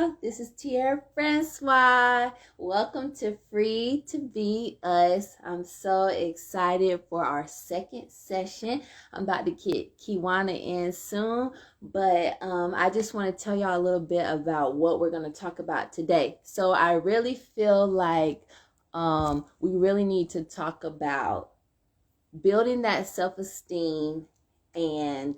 y'all. This is Tierra Francois. Welcome to Free to Be Us. I'm so excited for our second session. I'm about to get Kiwana in soon, but I just want to tell y'all a little bit about what we're going to talk about today. So I really feel like we really need to talk about building that self-esteem and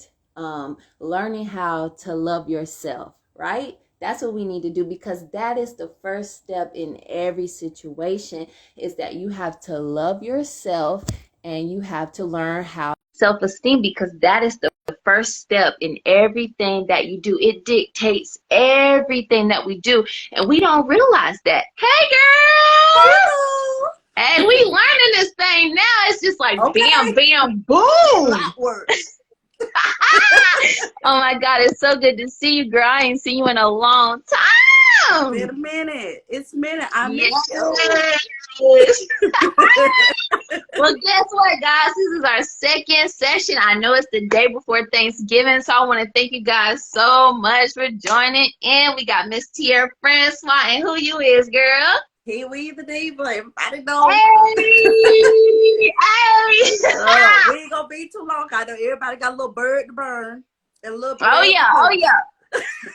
learning how to love yourself, right? That's what we need to do, because that is the first step in every situation, is that you have to love yourself and you have to learn how self-esteem, because that is the first step in everything that you do. It dictates everything that we do, and we don't realize that. Hey girl! Hey, we learning this thing now. It's just like bam, bam, boom. Oh my God, it's so good to see you, girl. I ain't seen you in a long time. It's been a minute. It's a minute. I miss you. Well, guess what, guys? This is our second session. I know it's the day before Thanksgiving, so I want to thank you guys so much for joining in. We got Miss Tierra Francois, and who you is, girl? Kiwi the diva. Everybody know. Hey! We ain't gonna be too long. I know everybody got a little bird to burn. And a little oh yeah.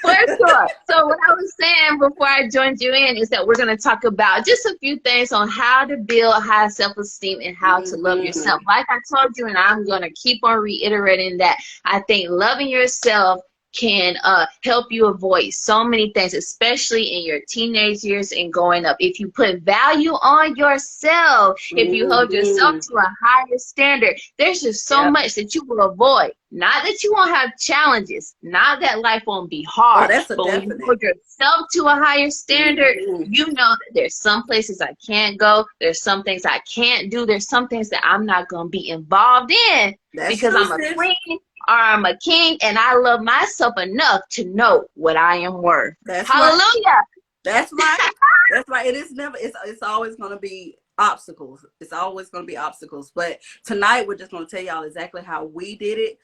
For sure. So what I was saying before I joined you in is that we're going to talk about just a few things on how to build high self-esteem and how to love yourself. Like I told you, and I'm going to keep on reiterating that I think loving yourself can help you avoid so many things, especially in your teenage years and growing up. If you put value on yourself, if you hold yourself to a higher standard, there's just so much that you will avoid. Not that you won't have challenges, not that life won't be hard, but when you hold yourself to a higher standard, you know that there's some places I can't go, there's some things I can't do, there's some things that I'm not going to be involved in because I'm a queen or I'm a king, and I love myself enough to know what I am worth. Hallelujah. Right. That's right. That's right. It is never. It's always going to be obstacles. It's always going to be obstacles. But tonight we're just going to tell y'all exactly how we did it.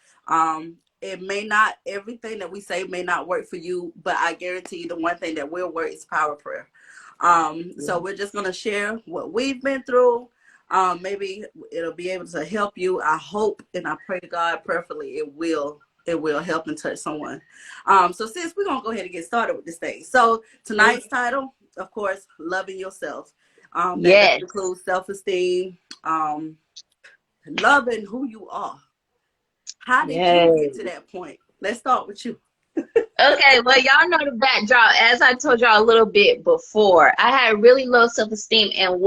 It may not, everything that we say may not work for you, but I guarantee you the one thing that will work is power prayer. So we're just going to share what we've been through. Maybe it'll be able to help you. I hope and I pray to God prayerfully it will help and touch someone. So sis, we're gonna go ahead and get started with this thing. So tonight's title, of course, loving yourself. That includes self-esteem, loving who you are. How did you get to that point? Let's start with you. Okay, well, y'all know the backdrop. As I told y'all a little bit before, I had really low self-esteem, and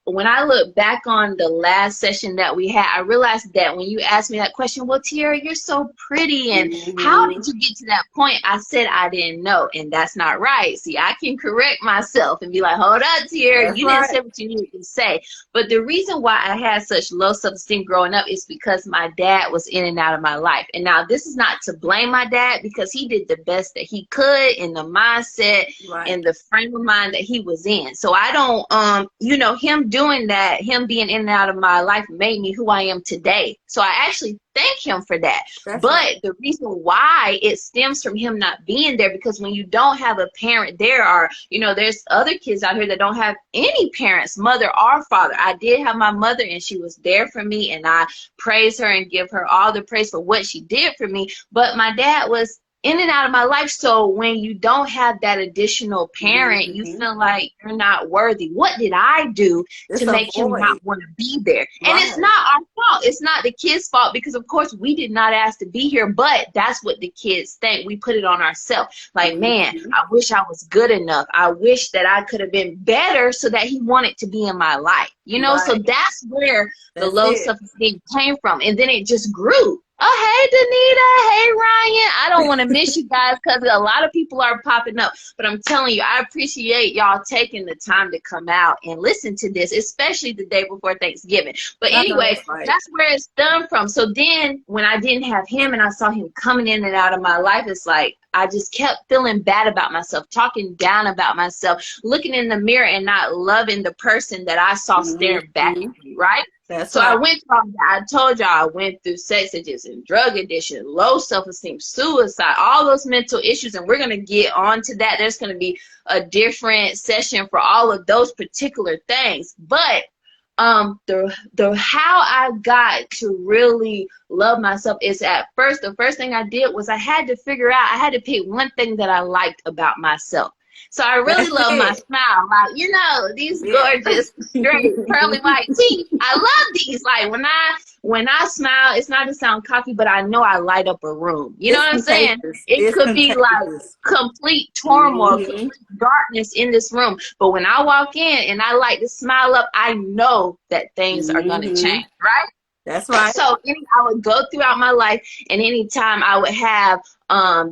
when I look back on the last session that we had, I realized that when you asked me that question, well, Tierra, you're so pretty, and how did you get to that point? I said I didn't know, and that's not right. See, I can correct myself and be like, hold up, Tierra, you didn't say what you needed to say. But the reason why I had such low self-esteem growing up is because my dad was in and out of my life. And now this is not to blame my dad, because he did the best that he could in the mindset and the frame of mind that he was in. So I don't, him doing that, him being in and out of my life made me who I am today. So I actually thank him for that. But the reason why it stems from him not being there, because when you don't have a parent there, or, there's other kids out here that don't have any parents, mother or father. I did have my mother, and she was there for me, and I praise her and give her all the praise for what she did for me. But my dad was in and out of my life. So when you don't have that additional parent, you feel like you're not worthy. What did I do to make him not want to be there? And it's not our fault. It's not the kids' fault, because of course we did not ask to be here, but that's what the kids think. We put it on ourselves. Like, man, I wish I was good enough. I wish that I could have been better so that he wanted to be in my life. So that's where the low self-esteem came from. And then it just grew. Oh, hey, Danita. Hey, Ryan. I don't want to miss you guys, because a lot of people are popping up. But I'm telling you, I appreciate y'all taking the time to come out and listen to this, especially the day before Thanksgiving. But anyway, that's where it's done from. So then when I didn't have him and I saw him coming in and out of my life, it's like I just kept feeling bad about myself, talking down about myself, looking in the mirror and not loving the person that I saw staring back at me, right? That's So I right. went through all that. I told y'all I went through sex addiction, drug addiction, low self-esteem, suicide, all those mental issues, and we're gonna get on to that. There's gonna be a different session for all of those particular things. But the how I got to really love myself is at first, the first thing I did was I had to figure out, I had to pick one thing that I liked about myself. So I really That's love my it. smile. Like, these Yeah. gorgeous, straight, pearly white teeth. I love these. Like when I smile, it's not to sound cocky, but I know I light up a room. You know It's what I'm saying? contagious. It It's could be like contagious. complete turmoil, Hmm. complete darkness in this room. But when I walk in and I light the smile up, I know that things are gonna Hmm. change, right? That's right. So I would go throughout my life, and anytime I would have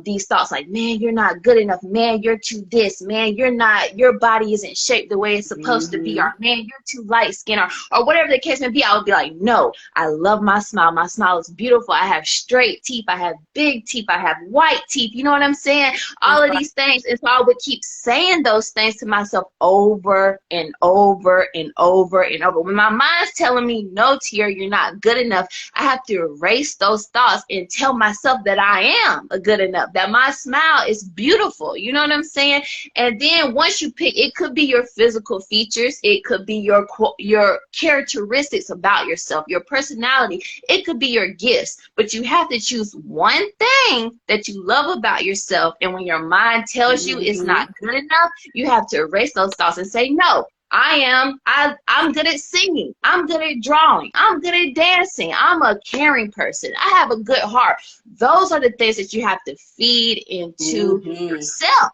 these thoughts like, man, you're not good enough, man, you're too this, man, your body isn't shaped the way it's supposed to be, Hmm. or man, you're too light skinned, or whatever the case may be. I would be like, no, I love my smile. My smile is beautiful. I have straight teeth, I have big teeth, I have white teeth. You know what I'm saying? All That's of right. these things. And so I would keep saying those things to myself over and over and over and over. When my mind's telling me, no, Tier, you're not good enough, I have to erase those thoughts and tell myself that I am a good enough, that my smile is beautiful. You know what I'm saying? And then once you pick, it could be your physical features, it could be your characteristics about yourself, your personality, it could be your gifts, but you have to choose one thing that you love about yourself. And when your mind tells you it's Hmm. not good enough, you have to erase those thoughts and say, no, I'm good at singing. I'm good at drawing. I'm good at dancing. I'm a caring person. I have a good heart. Those are the things that you have to feed into Hmm. yourself.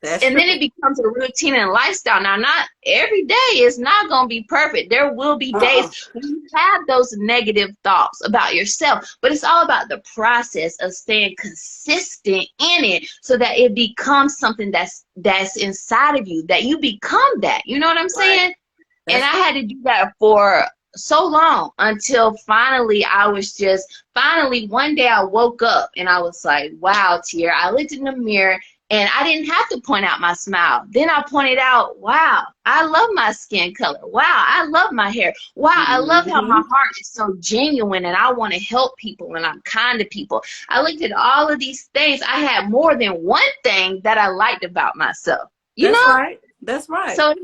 That's And true. then it becomes a routine and lifestyle. Now, not every day is not going to be perfect. There will be Uh-uh. days when you have those negative thoughts about yourself, but it's all about the process of staying consistent in it so that it becomes something that's inside of you, that you become that. You know what I'm Right. saying? And I That's had to do that for so long until finally one day I woke up and I was like, wow, Tier. I looked in the mirror and I didn't have to point out my smile. Then I pointed out, wow, I love my skin color. Wow, I love my hair. Wow, I love how my hmm heart is so genuine and I want to help people and I'm kind to people. I looked at all of these things. I had more than one thing that I liked about myself. You That's know? right. That's right. So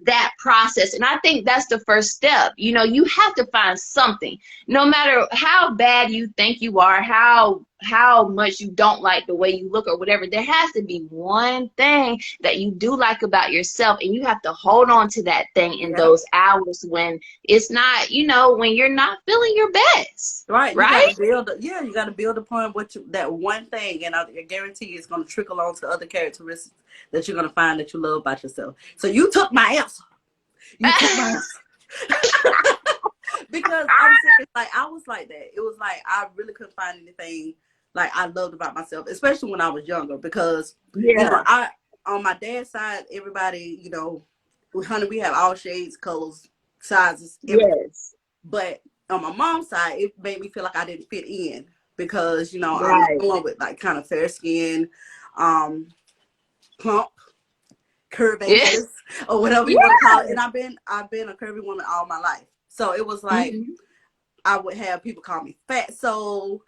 that process, and I think that's the first step. You have to find something, no matter how bad you think you are, how much you don't like the way you look or whatever. There has to be one thing that you do like about yourself, and you have to hold on to that thing in Yep. those hours when it's not, when you're not feeling your best, Right. You got right? to build. Yeah, you got to build upon that one thing, and I guarantee it's going to trickle on to other characteristics that you're going to find that you love about yourself. So you took my answer. You took my answer. Because I'm serious. Like I was like that. It was like I really couldn't find anything like I loved about myself, especially when I was younger. Because Yeah. I on my dad's side, everybody, honey, we have all shades, colors, sizes, everything. Yes. But on my mom's side, it made me feel like I didn't fit in because I'm Right. someone with like kind of fair skin, um, plump, Yeah. curvaceous, or whatever you want to call it. And I've been a curvy woman all my life. So it was like Hmm. I would have people call me fat soul,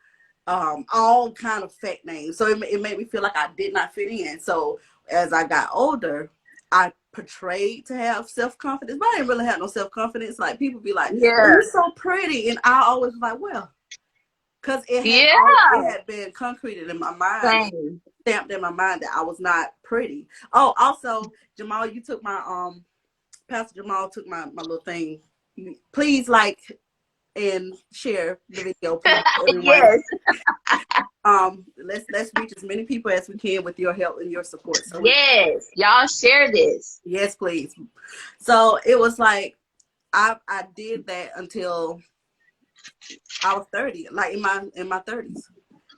all kind of fat names. So it made me feel like I did not fit in. So as I got older, I portrayed to have self-confidence, but I didn't really have no self-confidence. Like people be like, "Well, Yeah. you're so pretty," and I always was like, "Well," because it Yeah. had been concreted in my mind and Same. stamped in my mind that I was not pretty. Oh, also, Jamal, you took my Pastor Jamal took my little thing. Please like and share the video, please, everyone. Yes. Let's reach as many people as we can with your help and your support. So Yes. Y'all share this. yes, please. So it was like I did that until I was 30, like in my 30s.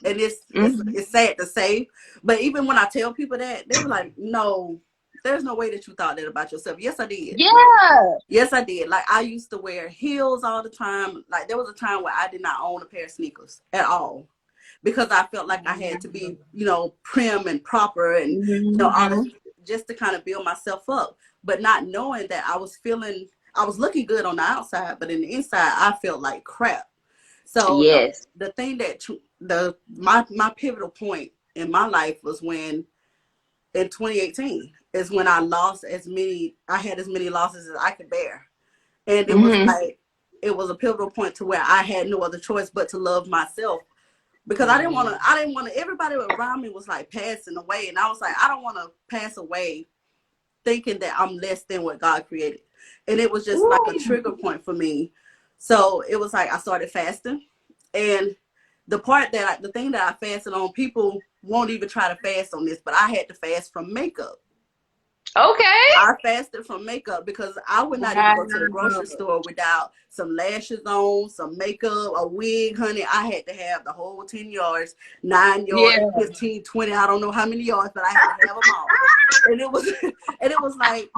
And it's it's Hmm. it's sad to say, but even when I tell people that, they were like, "No, there's no way that you thought that about yourself." Yes, I did. Yeah. Yes, I did. Like I used to wear heels all the time. Like there was a time where I did not own a pair of sneakers at all because I felt like I had to be, prim and proper and all this Hmm. just to kind of build myself up, but not knowing that I was feeling I was looking good on the outside, but in the inside, I felt like crap. So Yes. the thing that my pivotal point in my life was when in 2018 is when I had as many losses as I could bear. And it was Mm-hmm. like, it was a pivotal point to where I had no other choice but to love myself, because I didn't want to, everybody around me was like passing away. And I was like, I don't want to pass away thinking that I'm less than what God created. And it was just like a Ooh. trigger point for me. So it was like I started fasting. And the thing that I fasted on, people won't even try to fast on this, but I had to fast from makeup. Okay. I fasted from makeup because I would not even Wow. go to the grocery store without some lashes on, some makeup, a wig, honey. I had to have the whole 10 yards, 9 yards, Yeah. 15, 20, I don't know how many yards, but I had to have them all. And it was and it was like,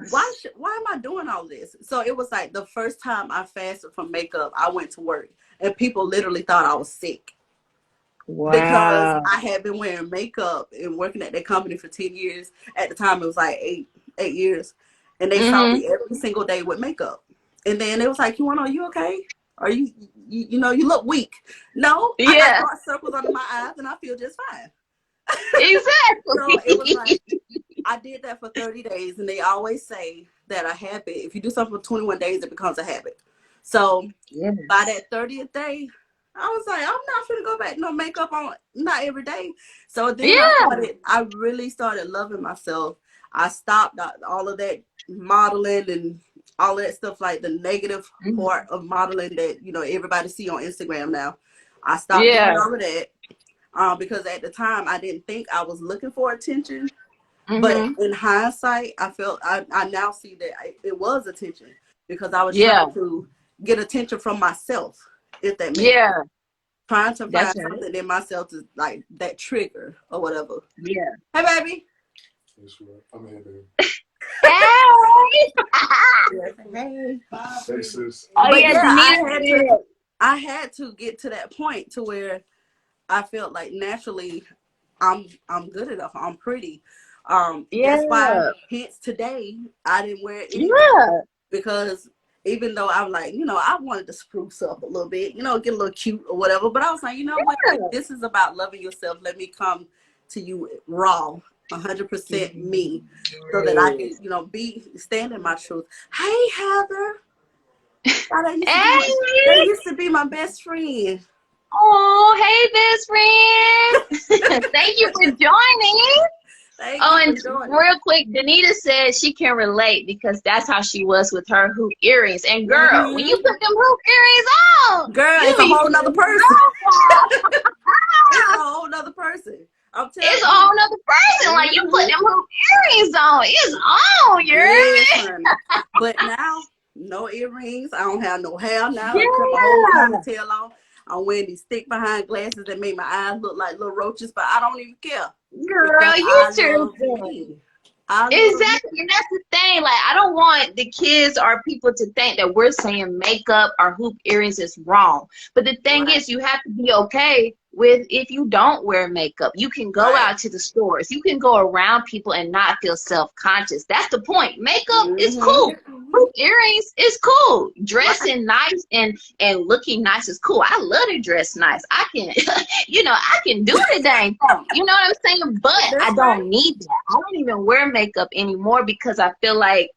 why am I doing all this? So it was like the first time I fasted from makeup, I went to work and people literally thought I was sick, because Wow. I had been wearing makeup and working at that company for 10 years. At the time, it was like eight years. And they saw Mm-hmm. me every single day with makeup. And then it was like, are you okay? Are you look weak. No, I got Yeah. dark circles under my eyes and I feel just fine. So it was Exactly. like, I did that for 30 days. And they always say that a habit, if you do something for 21 days, it becomes a habit. So by Yes. that 30th day, I was like, I'm not gonna go back no makeup on, not every day. So then Yeah. I really started loving myself. I stopped all of that modeling and all of that stuff, like the negative Mhm. part of modeling that everybody see on Instagram now. I stopped doing Yeah. all of that because at the time I didn't think I was looking for attention. But Mm-hmm. in hindsight, I now see that it was attention, because I was Yeah. trying to get attention from myself, if that makes sense. Yeah. Trying to That's find right. something in myself to, like, that trigger or whatever. Yeah. Hey, baby. Yes, right. I'm here, baby. Hey. Yes. Hey. Hey, sis. Oh But yeah, yeah, Danita said. I had to get to that point to where I felt like naturally I'm good enough. I'm pretty. That's why, Yeah. hence today, I didn't wear anything, Yeah. because even though I'm like, I wanted to spruce up a little bit, get a little cute or whatever. But I was like, you know what? If Yeah. this is about loving yourself, let me come to you raw, 100% me, so that I can, Yes. stand in my truth. Hey, Heather. God, they Hey. used to be my best friend. Oh, hey, best friend. Thank you for joining. Thank Oh, you for and joining. real quick, Danita said she can relate because that's how she was with her hoop earrings. And girl, when you Hmm. put them hoop earrings on, Girl, you it's a be whole nother feeling person. so It's a fly. whole nother person. I'm It's telling a you. whole nother person. Like you put Hmm. them hoop earrings on. It's on, you Yes, heard me? honey. But now, no earrings. I don't have no hair now. I cut my whole Yeah. ponytail off. I'm wearing these thick behind glasses that make my eyes look like little roaches, but I don't even care, because Girl, you I love tripping. me. I love me. Exactly. And that's the thing. Like, I don't want the kids or people to think that we're saying makeup or hoop earrings is wrong. But the thing Right, is, you have to be okay with if you don't wear makeup. You can go right. out to the stores. You can go around people and not feel self-conscious. That's the point. Makeup is Hmm. cool. Hoop earrings is cool. Right. Dressing nice and looking nice is cool. I love to dress nice. I can, I can do the dang thing. You know what I'm saying? But I That's right. don't need that. I don't even wear makeup anymore because I feel like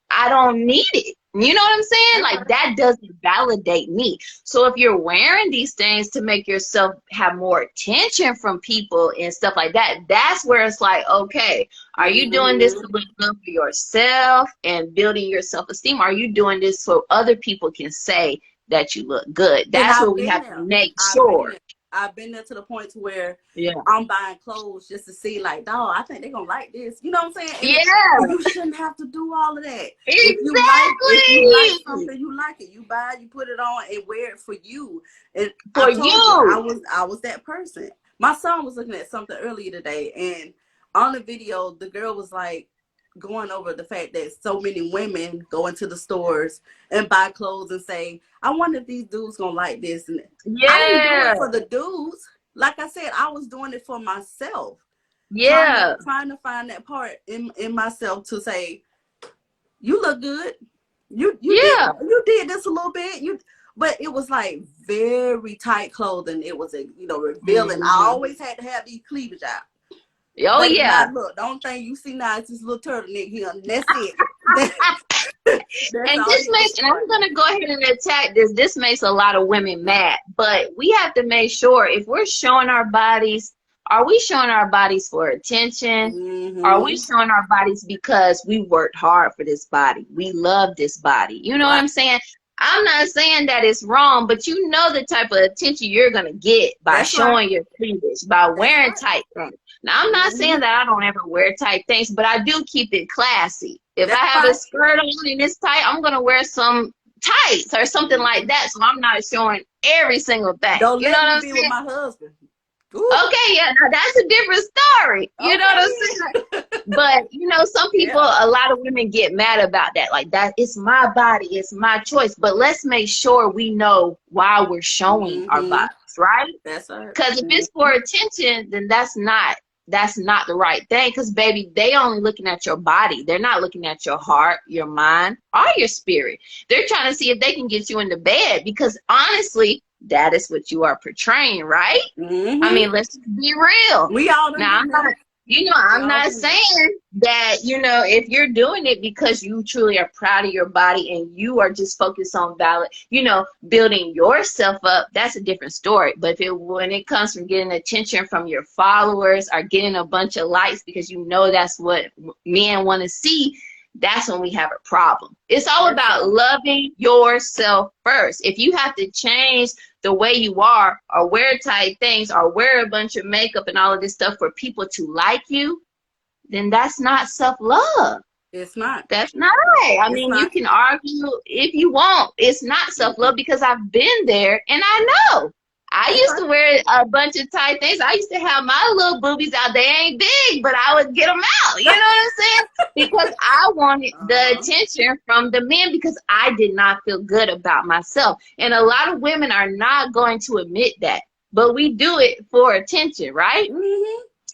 I don't need it. You know what I'm saying? That's Like right. that doesn't validate me. So if you're wearing these things to make yourself have more attention from people and stuff like that, that's where it's like, okay, are you doing this Hmm. to look good for yourself and building your self-esteem? Are you doing this so other people can say that you look good? And That's where I've we been have to there. make I've been sure. there. I've been there to the point to where Yeah. I'm buying clothes just to see, like, dog, I think they're gonna like this. You know what I'm saying? And Yeah, you shouldn't have to do all of that. If you like exactly. something, you like it. You buy it, you put it on and wear it for you. And I For told you, you. I was that person. My son was looking at something earlier today, and on the video, the girl was like going over the fact that so many women go into the stores and buy clothes and say, I wonder if these dudes gonna like this. And I didn't do it Yeah. for the dudes. Like I said, I was doing it for myself, trying Yeah. to find that part in myself to say, you look good. Yeah. You did this a little bit. But it was like very tight clothing. It was revealing. I always had to have these cleavage out. Oh Baby, yeah. now look, the only thing you see now is this little turtleneck here, and that's it. That's And all this you makes, and I'm gonna go ahead and attack this. This makes a lot of women mad, but we have to make sure if we're showing our bodies, are we showing our bodies for attention? Are we showing our bodies because we worked hard for this body? We love this body. You know what I'm saying? I'm not saying that it's wrong, but you know the type of attention you're gonna get by showing your cleavage, by wearing tight things. Now, I'm not saying that I don't ever wear tight things, but I do keep it classy. If I have a skirt on and it's tight, I'm going to wear some tights or something like that, so I'm not showing every single thing. Don't you know let what me I'm be saying? with my husband. Ooh. Okay, yeah, now that's a different story. You know what I'm saying? But, some people, a lot of women get mad about that. Like, that, it's my body, it's my choice. But let's make sure we know why we're showing our bodies, right? That's right. Because if it's for attention, then that's not the right thing. Because, baby, they only looking at your body. They're not looking at your heart, your mind, or your spirit. They're trying to see if they can get you into bed. Because, honestly, that is what you are portraying, right? I mean, let's be real. We all now, I'm not saying that, if you're doing it because you truly are proud of your body and you are just focused on building yourself up, that's a different story. But when it comes from getting attention from your followers or getting a bunch of likes because that's what men want to see, that's when we have a problem. It's all about loving yourself first. If you have to change the way you are or wear tight things or wear a bunch of makeup and all of this stuff for people to like you, then that's not self-love. It's not. That's not right. I mean, you can argue if you want. It's not self-love because I've been there and I know. I used to wear a bunch of tight things. I used to have my little boobies out. They ain't big, but I would get them out. You know what I'm saying? Because I wanted the attention from the men because I did not feel good about myself. And a lot of women are not going to admit that. But we do it for attention, right?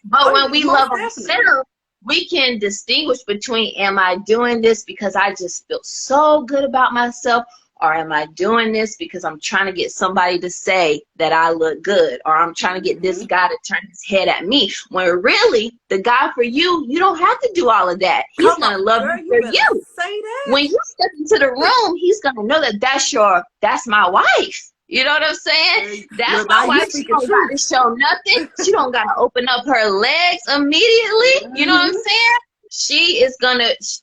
But when we love ourselves, we can distinguish between, am I doing this because I just feel so good about myself? Or am I doing this because I'm trying to get somebody to say that I look good? Or I'm trying to get this guy to turn his head at me. When really, the guy for you, you don't have to do all of that. He's going to love you for you. Say that. When you step into the room, he's going to know that that's my wife. You know what I'm saying? That's my wife. She don't got to show nothing. She don't got to open up her legs immediately. You know what I'm saying?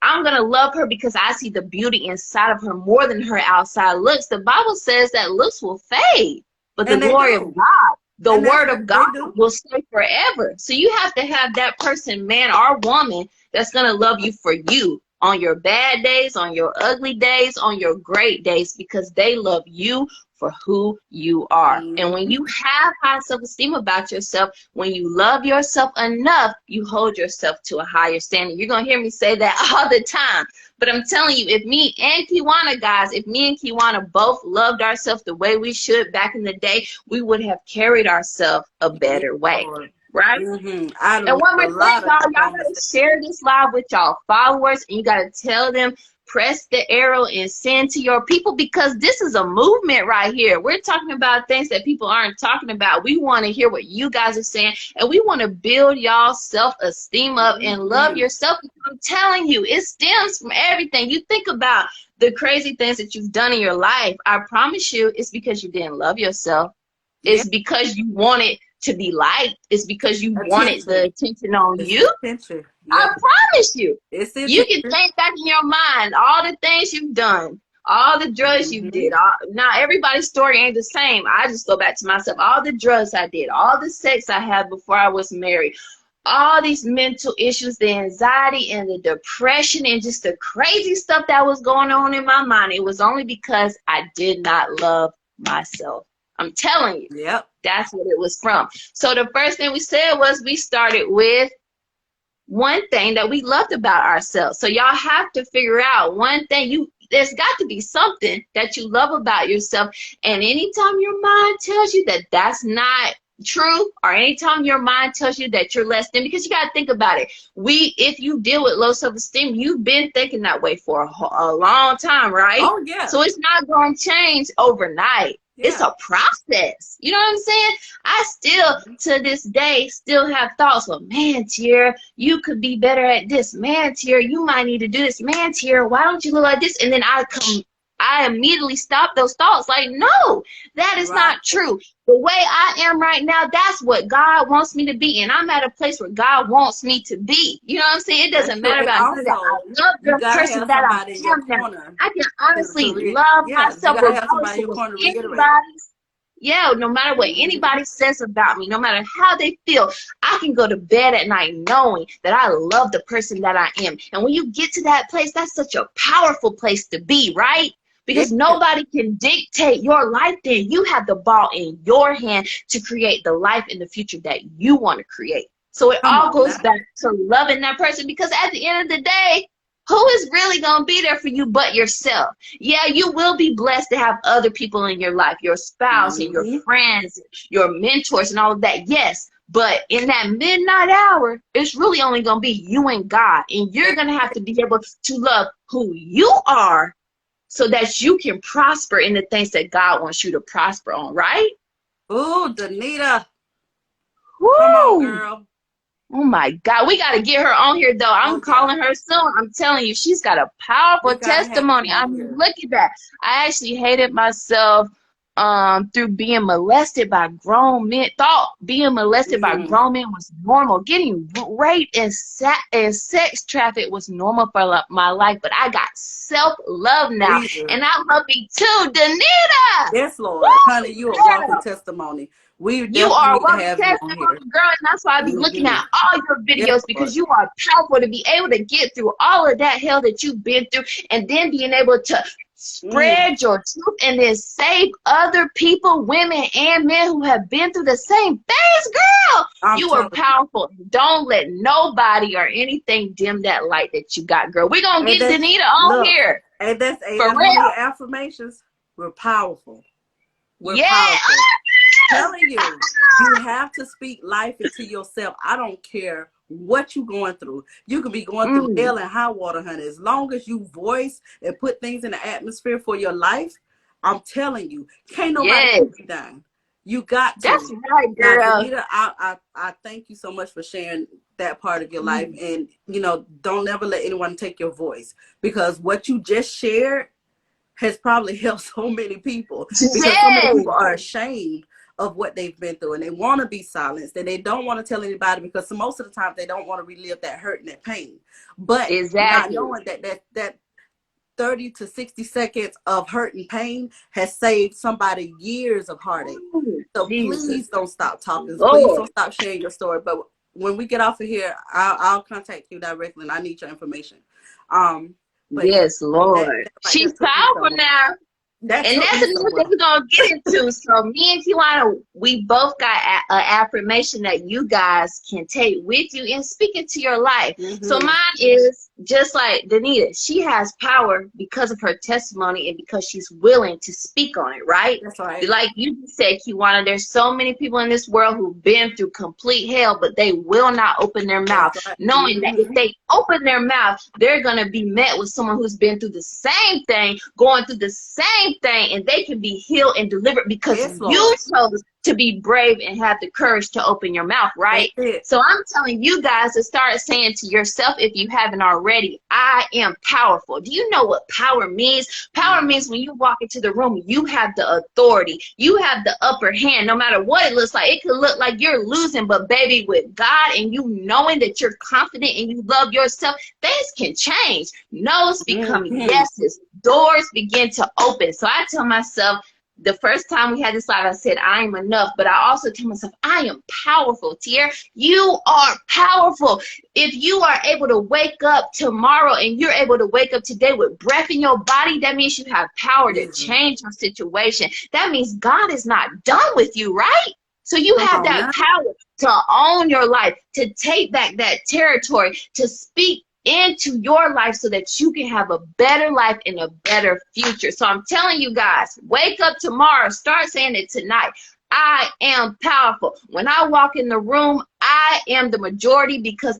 I'm gonna love her because I see the beauty inside of her more than her outside looks. The Bible says that looks will fade, but the glory of God, the word of God will stay forever. So you have to have that person, man or woman, that's gonna love you for you on your bad days, on your ugly days, on your great days, because they love you for who you are. And when you have high self-esteem about yourself, when you love yourself enough, you hold yourself to a higher standard. You're going to hear me say that all the time. But I'm telling you, if me and Kiwana, guys, if me and Kiwana both loved ourselves the way we should back in the day, we would have carried ourselves a better way. Right? And one more thing, y'all gotta share this live with y'all followers, and you gotta tell them, press the arrow and send to your people, because this is a movement right here. We're talking about things that people aren't talking about. We want to hear what you guys are saying, and we want to build y'all self-esteem up and love yourself. I'm telling you, it stems from everything. You think about the crazy things that you've done in your life. I promise you, it's because you didn't love yourself. It's because you wanted to be liked. It's because you wanted the attention on you. I promise you. You can think back in your mind all the things you've done, all the drugs you did. Now, everybody's story ain't the same. I just go back to myself. All the drugs I did, all the sex I had before I was married, all these mental issues, the anxiety and the depression and just the crazy stuff that was going on in my mind. It was only because I did not love myself. I'm telling you. That's what it was from. So the first thing we said was we started with one thing that we loved about ourselves. So y'all have to figure out one thing. There's got to be something that you love about yourself. And anytime your mind tells you that that's not true, or anytime your mind tells you that you're less than, because you got to think about it. If you deal with low self-esteem, you've been thinking that way for a long time, right? Oh yeah. So it's not going to change overnight. It's Yeah. a process. You know what I'm saying? I still, to this day, still have thoughts of, man, Tier, you could be better at this. Man, Tier, you might need to do this. Man, Tier, why don't you look like this? And then I immediately stop those thoughts. Like, no, that is Right. not true. The way I am right now, that's what God wants me to be. And I'm at a place where God wants me to be. You know what I'm saying? It doesn't matter And about none of that. I also, love you the gotta person have that I somebody in your am now. corner I can honestly to love yeah, you myself gotta have regardless somebody in of your what corner to reiterate. anybody's. Yeah, no matter what anybody says about me, no matter how they feel, I can go to bed at night knowing that I love the person that I am. And when you get to that place, that's such a powerful place to be, right? Yeah. Because nobody can dictate your life then. You have the ball in your hand to create the life in the future that you want to create. So it Come all on goes now. back to loving that person, because at the end of the day, who is really going to be there for you but yourself? Yeah, you will be blessed to have other people in your life, your spouse and your friends, your mentors and all of that. Yes, but in that midnight hour, it's really only going to be you and God. And you're going to have to be able to love who you are so that you can prosper in the things that God wants you to prosper on, right? Ooh, Danita. Woo! Come on, girl. Oh my God, we got to get her on here though. I'm Oh yeah. calling her soon. I'm telling you, she's got a powerful We gotta have testimony. you I on mean, here. look at that. I actually hated myself through being molested by grown men. Thought being molested by grown men was normal. Getting raped and sex trafficked was normal for my life. But I got self-love now, Jesus. and I love me too, Danita. Yes, Lord. Woo, Honey, you a walking girl. testimony. We You definitely are a need to walking have you on testimony, here. girl, and that's why I be looking at all your Yes, videos, Lord. because you are powerful to be able to get through all of that hell that you've been through, and then being able to spread your truth and then save other people, women and men who have been through the same things, girl. I'm You are telling you. powerful. Don't let nobody or anything dim that light that you got, girl. We're going to And get that's, Danita on look, here. and that's For one of real. your affirmations. We're powerful. We're Yeah. powerful. Telling you, you have to speak life into yourself. I don't care what you're going through. You can be going through hell and high water, honey. As long as you voice and put things in the atmosphere for your life, I'm telling you, can't nobody keep you down. You got to. That's right, Now, girl. Danita, I thank you so much for sharing that part of your life. And, you know, don't never let anyone take your voice, because what you just shared has probably helped so many people, because so many Yes. people are ashamed of what they've been through, and they want to be silenced, and they don't want to tell anybody, because most of the time they don't want to relive that hurt and that pain. But Exactly. not knowing that 30 to 60 seconds of hurt and pain has saved somebody years of heartache. So Jesus. please don't stop talking. Lord. Please don't stop sharing your story. But when we get off of here, I'll contact you directly, and I need your information. But yes, yeah, Lord. that She's took me powerful somewhere. now. That And took that's me another somewhere. thing we're going to get into. So me and Kiwana, we both got an affirmation that you guys can take with you and speak into your life. So mine is just like Danita. She has power because of her testimony and because she's willing to speak on it, right? That's right. Like you said, Kiwana, there's so many people in this world who've been through complete hell, but they will not open their mouth, Right. knowing that if they open their mouth, they're going to be met with someone who's been through the same thing, going through the same thing, and they can be healed and delivered because you chose to be brave and have the courage to open your mouth, right? So I'm telling you guys to start saying to yourself, if you haven't already, I am powerful. Do you know what power means? Power means when you walk into the room, you have the authority. You have the upper hand, no matter what it looks like. It could look like you're losing, but baby, with God and you knowing that you're confident and you love yourself, things can change. No's become yeses. Doors begin to open. So I tell myself, the first time we had this live, I said, I am enough. But I also tell myself, I am powerful, Tier. You are powerful. If you are able to wake up tomorrow and you're able to wake up today with breath in your body, that means you have power to change your situation. That means God is not done with you, right? So you have that power to own your life, to take back that territory, to speak into your life so that you can have a better life and a better future. So I'm telling you guys, wake up tomorrow, start saying it tonight. I am powerful. When I walk in the room, I am the majority because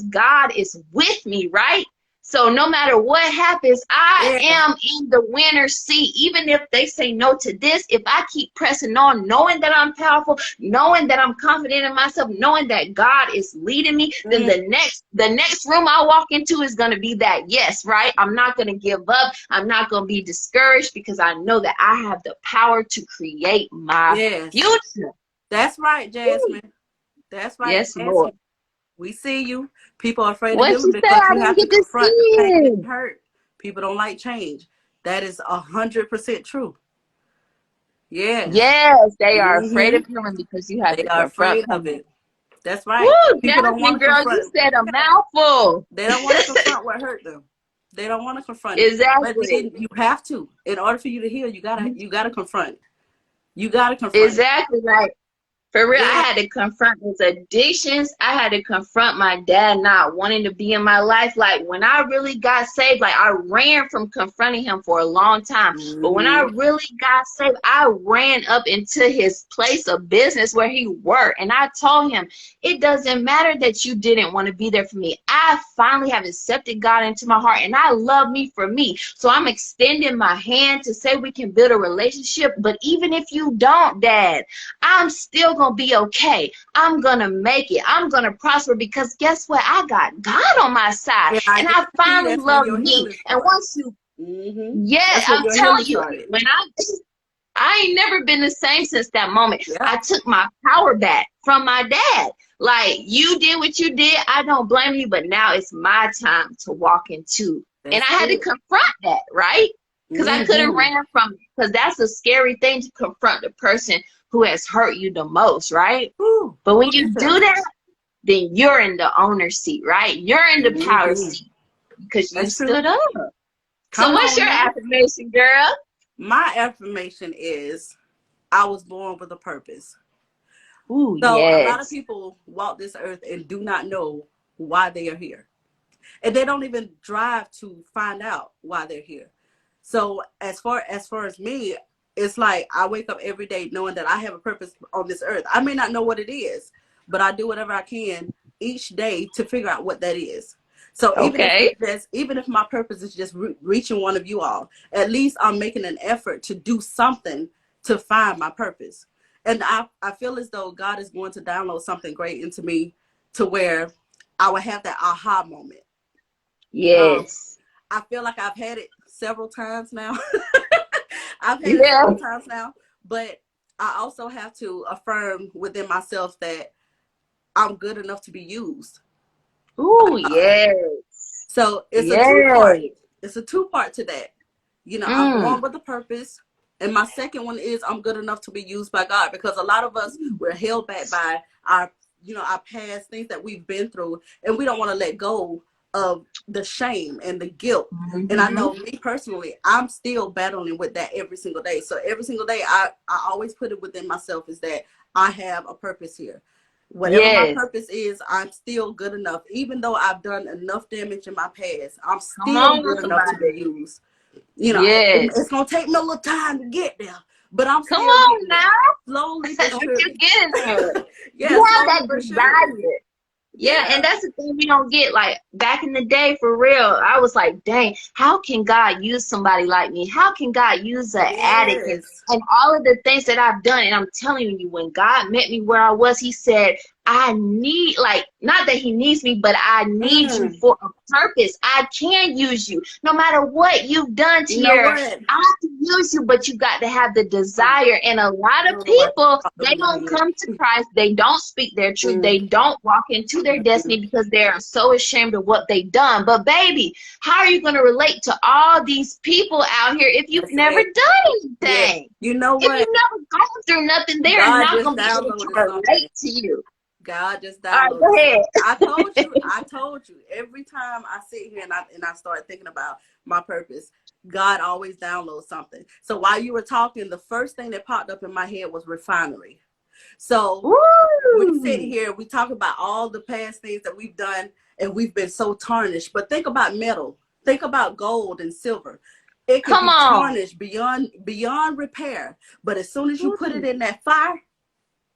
God is with me, right? So no matter what happens, I Yeah. am in the winner's seat. Even if they say no to this, if I keep pressing on, knowing that I'm powerful, knowing that I'm confident in myself, knowing that God is leading me, then the next room I walk into is going to be that yes, right? I'm not going to give up. I'm not going to be discouraged because I know that I have the power to create my Yes. future. That's right, Jasmine. That's right, Yes, Lord. Jasmine. We see you. People are afraid of What healing you say? because I you didn't have to get to see confront the pain it. and hurt. People don't like change. That is 100% true. Yes. Yes, they are afraid hmm of healing because you have They to are confront afraid pain. of it. That's Woo, right. People don't Jasmine, want to girl, you confront said a it. mouthful. They don't want to confront what hurt them. They don't want to confront it. But Exactly. then you have to. In order for you to heal, you gotta confront it. You gotta confront it. Exactly. Like, for real, I Yeah. had to confront his addictions. I had to confront my dad not wanting to be in my life. Like, when I really got saved, like, I ran from confronting him for a long time. But when I hmm really got saved, I ran up into his place of business where he worked. And I told him, it doesn't matter that you didn't want to be there for me. I finally have accepted God into my heart, and I love me for me. So I'm extending my hand to say we can build a relationship. But even if you don't, Dad, I'm still gonna be okay. I'm gonna make it. I'm gonna prosper because guess what? I got God on my side, And I and I guarantee finally that's when love your me. healing And started. once you, hmm yeah, That's when I'm your telling healing you, started. when I ain't never been the same since that moment. Yep. I took my power back from my dad. Like, you did what you did. I don't blame you, but now it's my time to walk into. And I That's had to it. confront that, right? Because I could have hmm ran from it. Because that's a scary thing to confront the person who has hurt you the most, right? Whew. But when Let me you tell do you. that, then you're in the owner's seat, right? You're in the power hmm seat because you That's true. stood up. So Come what's on your now. affirmation, girl? My affirmation is I was born with a purpose. Ooh, So a lot of yes. people walk this earth and do not know why they are here. And they don't even drive to find out why they're here. So as far as me, it's like I wake up every day knowing that I have a purpose on this earth. I may not know what it is, but I do whatever I can each day to figure out what that is. So Okay. even if my purpose is just reaching one of you all, at least I'm making an effort to do something to find my purpose. And I feel as though God is going to download something great into me to where I will have that aha moment. Um, Yes. I feel like I've had it several times now. I've had it Yeah. several times now, but I also have to affirm within myself that I'm good enough to be used by Ooh, God. yes. So it's a two part. Yes. It's a two part to that. I'm Mm. born with a purpose. And my second one is I'm good enough to be used by God, because a lot of us, we're held back by our past, things that we've been through, and we don't want to let go of the shame and the guilt. And I Mm-hmm. know me personally, I'm still battling with that every single day. So every single day, I always put it within myself is that I have a purpose here. Whatever my Yes. purpose is, I'm still good enough. Even though I've done enough damage in my past, I'm Come still on, good enough to be somebody. used. It's Yes. going to take me a little time to get there, but I'm Come still on getting there. now. Slowly but What you surely. getting at? Yeah, You have slowly that but surely. desire. Yeah, and Yeah. that's the thing we don't get. Like, back in the day, for real, I was like, dang, how can God use somebody like me? How can God use an addict Yes. and all of the things that I've done? And I'm telling you, when God met me where I was, he said, I need, like, not that he needs me, but I need you Mm. for a purpose. I can use you. No matter what you've done to You know your, what? I can use you, but you got to have the I desire. And a lot of don't know why it people, popped they over my don't head. come to Christ. They don't speak their truth. Mm. They don't walk into their destiny because they are so ashamed of what they've done. But baby, how are you going to relate to all these people out here if you've That's never it. done Yeah. anything? You know If what? you've never gone through nothing, they are God not just going to be able to downloaded something. relate to you. God just All right, downloaded go something. ahead. I told you. Every time I sit here and I start thinking about my purpose, God always downloads something. So while you were talking, the first thing that popped up in my head was refinery. So we sit Woo! here, we talk about all the past things that we've done, and we've been so tarnished. But think about metal. Think about gold and silver. It can Come be on. tarnished beyond repair. But as soon as you put it in that fire,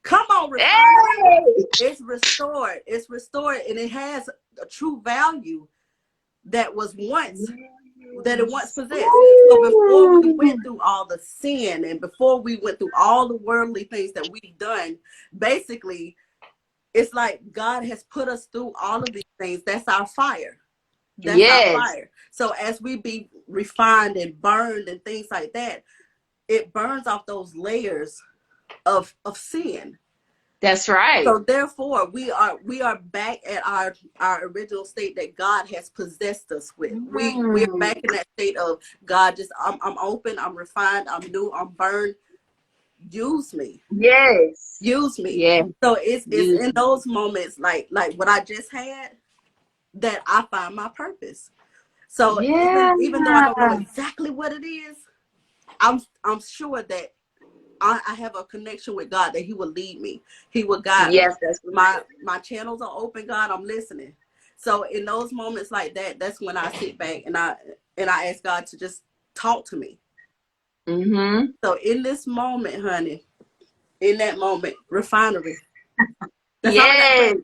come on, refinery, Hey. it's restored. It's restored, and it has a true value that it once possessed. So before we went through all the sin and before we went through all the worldly things that we've done, basically, it's like God has put us through all of these things. That's our fire. That's our Yes. fire. So as we be refined and burned and things like that, it burns off those layers of sin. That's right. So therefore, we are back at our original state that God has possessed us with. We're back in that state of God. Just I'm open. I'm refined. I'm new. I'm burned. Use me. Yes. Use me. Yeah. So it's in those moments like what I just had that I find my purpose. So even though I don't know exactly what it is, I'm sure that I have a connection with God, that He will lead me. He will guide me. Yes, that's right. My channels are open, God. I'm listening. So in those moments like that, that's when I sit back and I ask God to just talk to me. Mm-hmm. So in this moment, honey, in that moment, refinery. That's all I got to Yes. say.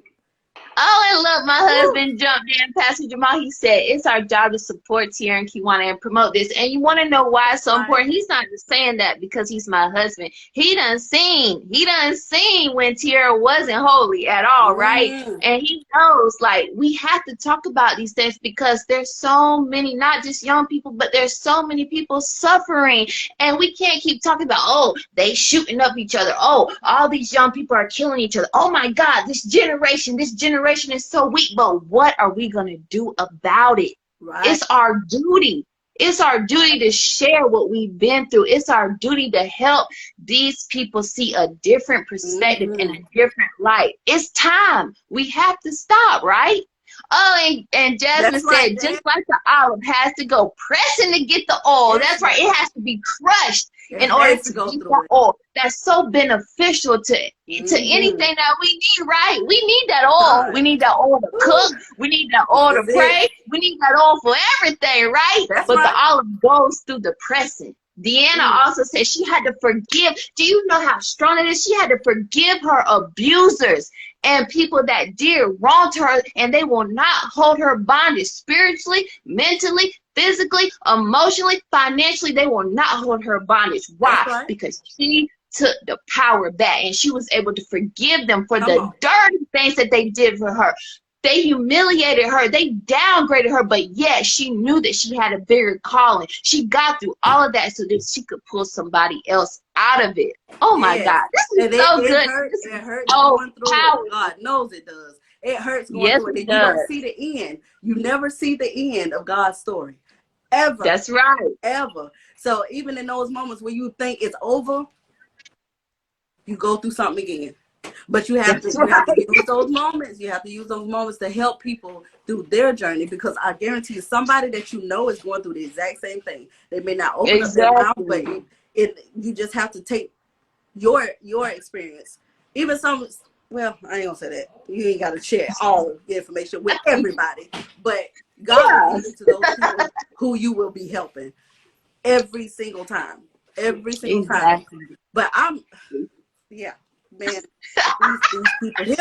Oh, and look, my husband jumped in, Pastor Jamal. He said, it's our job to support Tiara and Kiwana and promote this. And you want to know why it's so important? He's not just saying that because he's my husband. He done seen when Tiara wasn't holy at all, right? And he knows, like, we have to talk about these things because there's so many, not just young people, but there's so many people suffering. And we can't keep talking about, oh, they shooting up each other. Oh, all these young people are killing each other. Oh, my God, this generation is so weak, but what are we going to do about it? Right. It's our duty. It's our duty to share what we've been through. It's our duty to help these people see a different perspective in a different light. It's time. We have to stop, right? Oh, and Jasmine said, just like the olive has to go pressing to get the oil. That's right. It has to be crushed in order to get that oil. That's so beneficial to anything that we need, right? We need that oil. We need that oil to cook. We need that oil to pray. We need that oil for everything, right? But the olive goes through the pressing. Deanna also said she had to forgive. Do you know how strong it is? She had to forgive her abusers and people that did wrong to her, and they will not hold her bondage spiritually, mentally, physically, emotionally, financially. They will not hold her bondage. Why? Right. Because she took the power back, and she was able to forgive them for the dirty things that they did for her. They humiliated her. They downgraded her, but yet she knew that she had a bigger calling. She got through all of that so that she could pull somebody else out of it. Oh my God, this is so good. It hurts going through it. God knows it does. It hurts going through it. And you don't see the end. You never see the end of God's story. Ever. That's right. Ever. So even in those moments where you think it's over, you go through something again. But you have to use those moments. You have to use those moments to help people through their journey, because I guarantee you, somebody that you know is going through the exact same thing. They may not open up their mouth, but you just have to take your experience. Even some, well, I ain't gonna say that. You ain't got to share all the information with everybody, but God will lead you to those people who you will be helping every single time. Every single time. But man, these people here.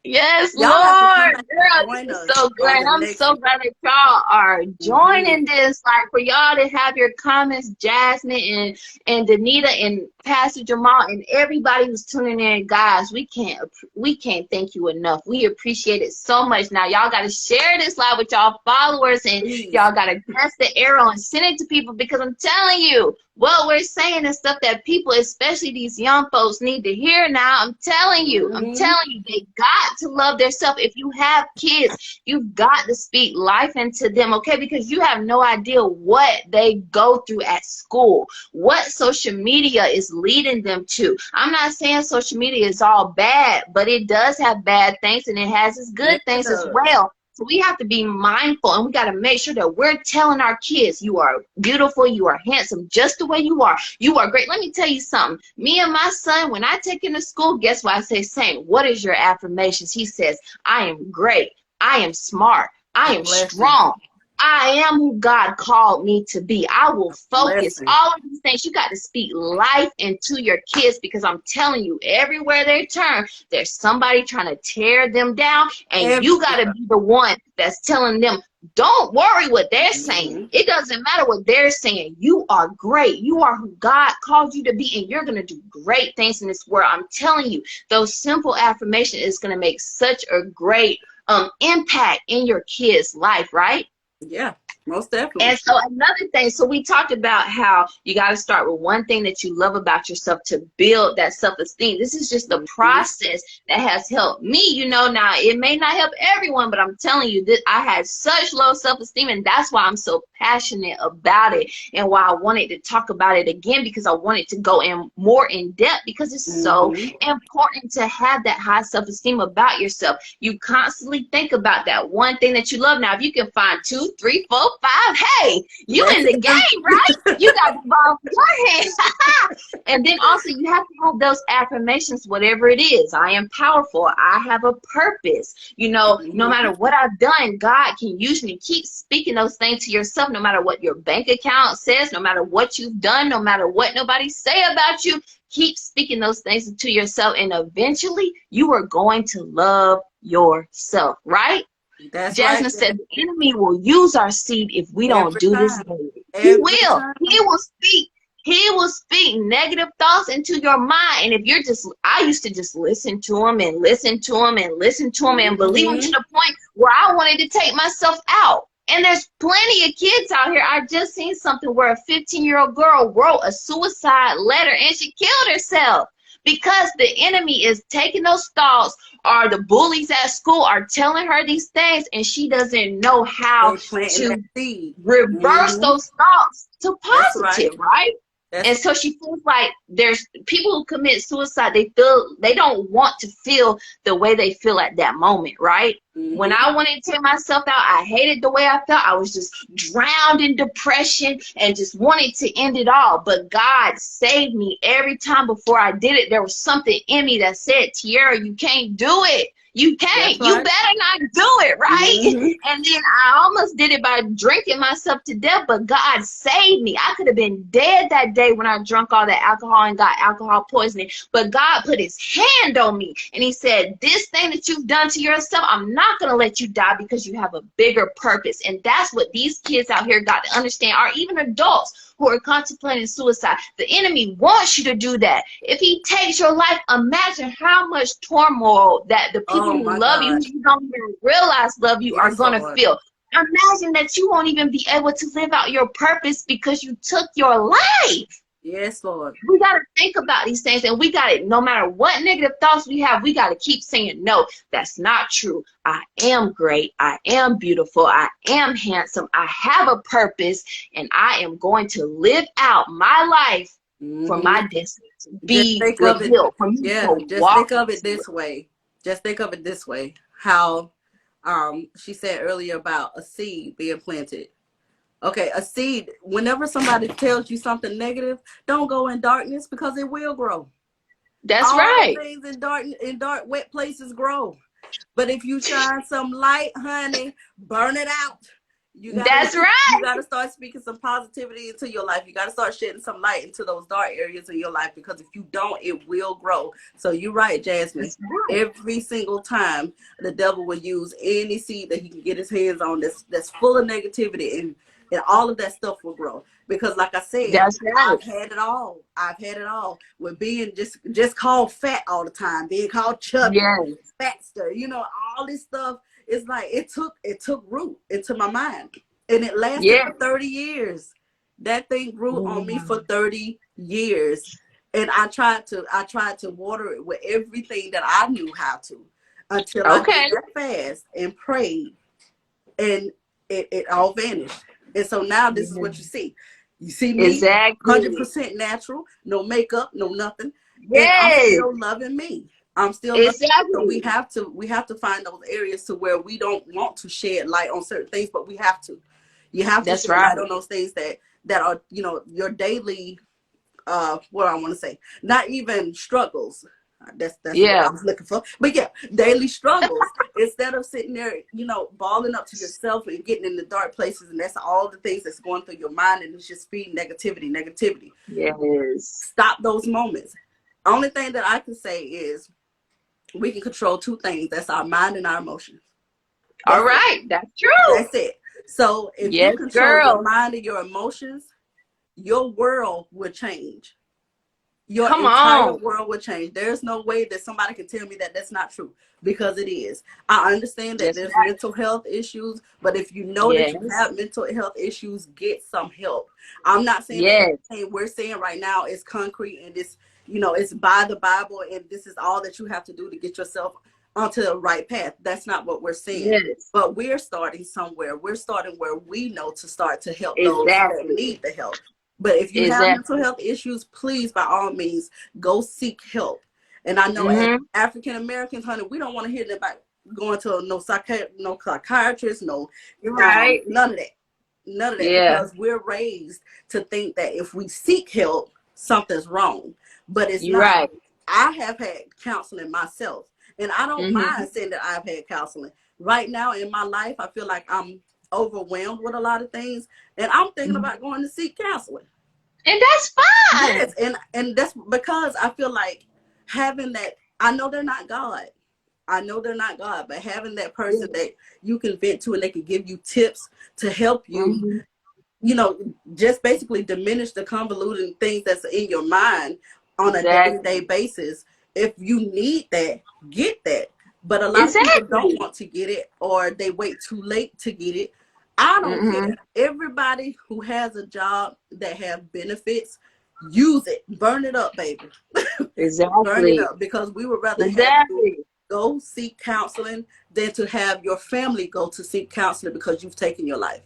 Yes, Lord. Girl, so great. I'm so glad that y'all are joining this. Like, for y'all to have your comments, Jasmine and Danita and Pastor Jamal and everybody who's tuning in, guys, we can't thank you enough. We appreciate it so much. Now, y'all got to share this live with y'all followers, and y'all got to press the arrow and send it to people, because I'm telling you, what we're saying is stuff that people, especially these young folks, need to hear now. I'm telling you, they got to love their self. If you have kids, you've got to speak life into them, okay? Because you have no idea what they go through at school, what social media is leading them to. I'm not saying social media is all bad, but it does have bad things, and it has its good things as well. So we have to be mindful, and we got to make sure that we're telling our kids, you are beautiful, you are handsome, just the way you are. You are great. Let me tell you something. Me and my son, when I take him to school, guess what I say? Saint, what is your affirmations? He says, I am great. I am smart. I am strong. I am who God called me to be. I will focus. Listen. All of these things, you got to speak life into your kids, because I'm telling you, everywhere they turn, there's somebody trying to tear them down, and you got to be the one that's telling them, don't worry what they're saying. It doesn't matter what they're saying. You are great. You are who God called you to be, and you're going to do great things in this world. I'm telling you, those simple affirmations is going to make such a great impact in your kids' life, right? Yeah, most definitely. And so another thing, so we talked about how you got to start with one thing that you love about yourself to build that self-esteem. This is just a process that has helped me, you know. Now, it may not help everyone, but I'm telling you that I had such low self-esteem, and that's why I'm so passionate about it, and why I wanted to talk about it again, because I wanted to go in more in depth, because it's so important to have that high self-esteem about yourself. You constantly think about that one thing that you love. Now, if you can find 2, 3, 4, 5, hey, you in the game, right? You got the ball in your hand. And then also you have to have those affirmations, whatever it is. I am powerful. I have a purpose. You know, no matter what I've done, God can use me. Keep speaking those things to yourself, no matter what your bank account says, no matter what you've done, no matter what nobody say about you. Keep speaking those things to yourself, and eventually you are going to love yourself, right? That's Jasmine right. said the enemy will use our seed if we don't do this. He Every will. time. He will speak negative thoughts into your mind. And if you're just, I used to just listen to him and listen to him and listen to him and believe him to the point where I wanted to take myself out. And there's plenty of kids out here. I just seen something where a 15-year-old girl wrote a suicide letter and she killed herself, because the enemy is taking those thoughts, or the bullies at school are telling her these things, and she doesn't know how to reverse those thoughts to positive, right? And so she feels like there's people who commit suicide, they don't want to feel the way they feel at that moment, right? When I wanted to take myself out, I hated the way I felt. I was just drowned in depression and just wanted to end it all. But God saved me every time. Before I did it, there was something in me that said, Tiara, you can't do it. You can't. You better not do it, right? And then I almost did it by drinking myself to death, but God saved me. I could have been dead that day when I drank all that alcohol and got alcohol poisoning, but God put his hand on me, and he said, this thing that you've done to yourself, I'm not going to let you die, because you have a bigger purpose. And that's what these kids out here got to understand, or even adults who are contemplating suicide. The enemy wants you to do that. If he takes your life, imagine how much turmoil that the people who love you, who you don't even realize love you, are going to feel. Imagine that you won't even be able to live out your purpose because you took your life. Yes, Lord. We got to think about these things, and we got to, no matter what negative thoughts we have, we got to keep saying, no, that's not true. I am great. I am beautiful. I am handsome. I have a purpose, and I am going to live out my life for my destiny to be revealed. Just think of it this way. Just think of it this way. How she said earlier about a seed being planted. Okay, a seed, whenever somebody tells you something negative, don't go in darkness, because it will grow. That's right. All things in dark, wet places grow. But if you shine some light, honey, burn it out. That's right. You got to start speaking some positivity into your life. You got to start shedding some light into those dark areas of your life, because if you don't, it will grow. So you're right, Jasmine. Right. Every single time the devil will use any seed that he can get his hands on that's full of negativity, and all of that stuff will grow. Because like I said, I've had it all. I've had it all. With being just called fat all the time, being called chubby, fatster, all this stuff. It's like it took root into my mind, and it lasted for 30 years. That thing grew on me for 30 years, and I tried to water it with everything that I knew how to, until I did that fast and prayed, and it all vanished. And so now this is what you see. You see me 100% natural, no makeup, no nothing. And I'm still loving me. I'm still loving me. So we have to find those areas to where we don't want to shed light on certain things, but we have to. You have to shed light on those things that are, your daily what I want to say. Not even struggles. That's what I was looking for. But daily struggles instead of sitting there, balling up to yourself and getting in the dark places, and that's all the things that's going through your mind, and it's just feeding negativity. Yes. Stop those moments. Only thing that I can say is we can control two things. That's our mind and our emotions. All right. That's true. That's it. So if Yes, you control girl. your mind and your emotions, your world will change. Your Come entire on. world will change. There's no way that somebody can tell me that that's not true, because it is. I understand that Yes, there's right. mental health issues, but if you know that Yes. you have mental health issues, get some help. I'm not saying that Yes. everything we're saying right now is concrete and it's, it's by the Bible and this is all that you have to do to get yourself onto the right path. That's not what we're saying. Yes. But we're starting somewhere. We're starting where we know to start to help those that Exactly. need the help. But if you have mental health issues, please, by all means, go seek help. And I know as African Americans, honey, we don't want to hear about going to no psychiatrist, none of that. None of that, because we're raised to think that if we seek help, something's wrong. But it's You're not. right. I have had counseling myself, and I don't mind saying that I've had counseling. Right now in my life, I feel like I'm overwhelmed with a lot of things, and I'm thinking about going to seek counseling. And that's fine. Yes, and that's because I feel like having that, I know they're not God. But having that person that you can vent to and they can give you tips to help you, just basically diminish the convoluted things that's in your mind on a day-to-day basis. If you need that, get that. But a lot of people don't want to get it, or they wait too late to get it. I don't care. Everybody who has a job that have benefits, use it. Burn it up, baby. Exactly. Burn it up, because we would rather have you go seek counseling than to have your family go to seek counseling because you've taken your life.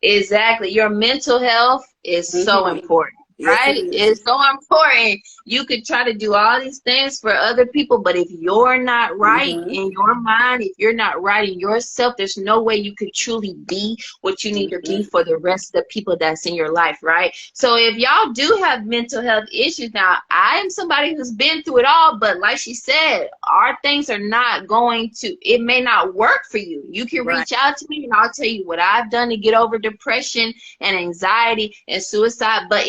Exactly. Your mental health is so important. Yes, Right? It's so important. You could try to do all these things for other people, but if you're not right in your mind, if you're not right in yourself, there's no way you could truly be what you need to be for the rest of the people that's in your life, right? So if y'all do have mental health issues, now I am somebody who's been through it all, but like she said, our things are not going to, it may not work for you. You can reach out to me and I'll tell you what I've done to get over depression and anxiety and suicide. But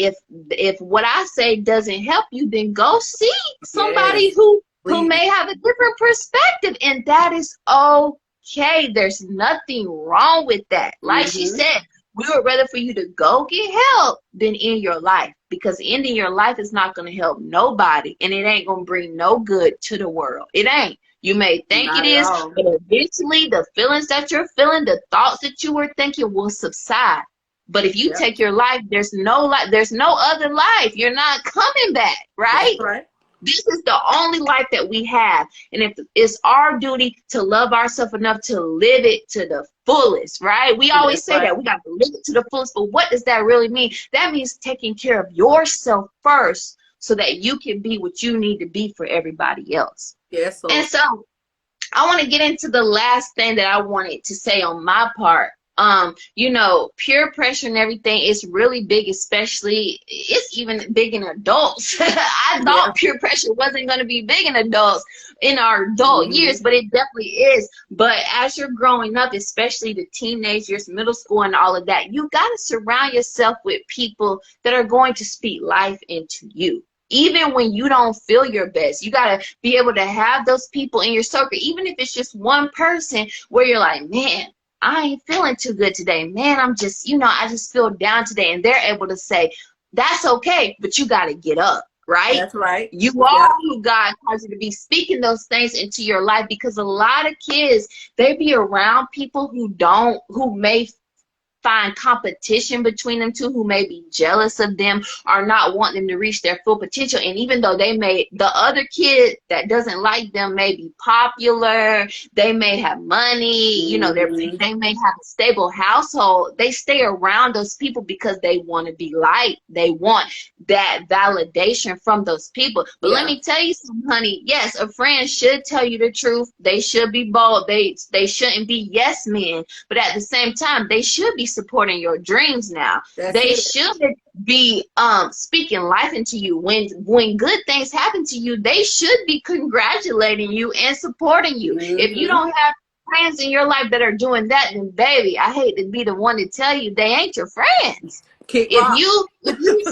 if what I say doesn't help you, then go see somebody who may have a different perspective, and that is okay. There's nothing wrong with that. Like she said, we would rather for you to go get help than end your life, because ending your life is not going to help nobody, and it ain't going to bring no good to the world. It ain't. You may think it is, but eventually the feelings that you're feeling, the thoughts that you were thinking will subside. But if you take your life, there's no other life. You're not coming back, right? That's right. This is the only life that we have. And if it's our duty to love ourselves enough to live it to the fullest, right? We always say that we got to live it to the fullest, but what does that really mean? That means taking care of yourself first so that you can be what you need to be for everybody else. Yes. And so I want to get into the last thing that I wanted to say on my part. Peer pressure and everything is really big, especially it's even big in adults. I thought peer pressure wasn't going to be big in adults in our adult years, but it definitely is. But as you're growing up, especially the teenage years, middle school and all of that, you got to surround yourself with people that are going to speak life into you. Even when you don't feel your best, you got to be able to have those people in your circle, even if it's just one person where you're like, man, I ain't feeling too good today, man. I'm just, I just feel down today. And they're able to say, that's okay, but you got to get up, right? That's right. You are who God calls you to be, speaking those things into your life, because a lot of kids, they be around people who may find competition between them two, who may be jealous of them or not want them to reach their full potential. And even though the other kid that doesn't like them may be popular, they may have money, they may have a stable household, they stay around those people because they want to be liked. They want that validation from those people. But let me tell you something, honey. Yes, a friend should tell you the truth. They should be bold. They shouldn't be yes men. But at the same time, they should be supporting your dreams now. They should be speaking life into you. When good things happen to you, they should be congratulating you and supporting you. If you don't have friends in your life that are doing that, then baby, I hate to be the one to tell you they ain't your friends. Kick If rock. you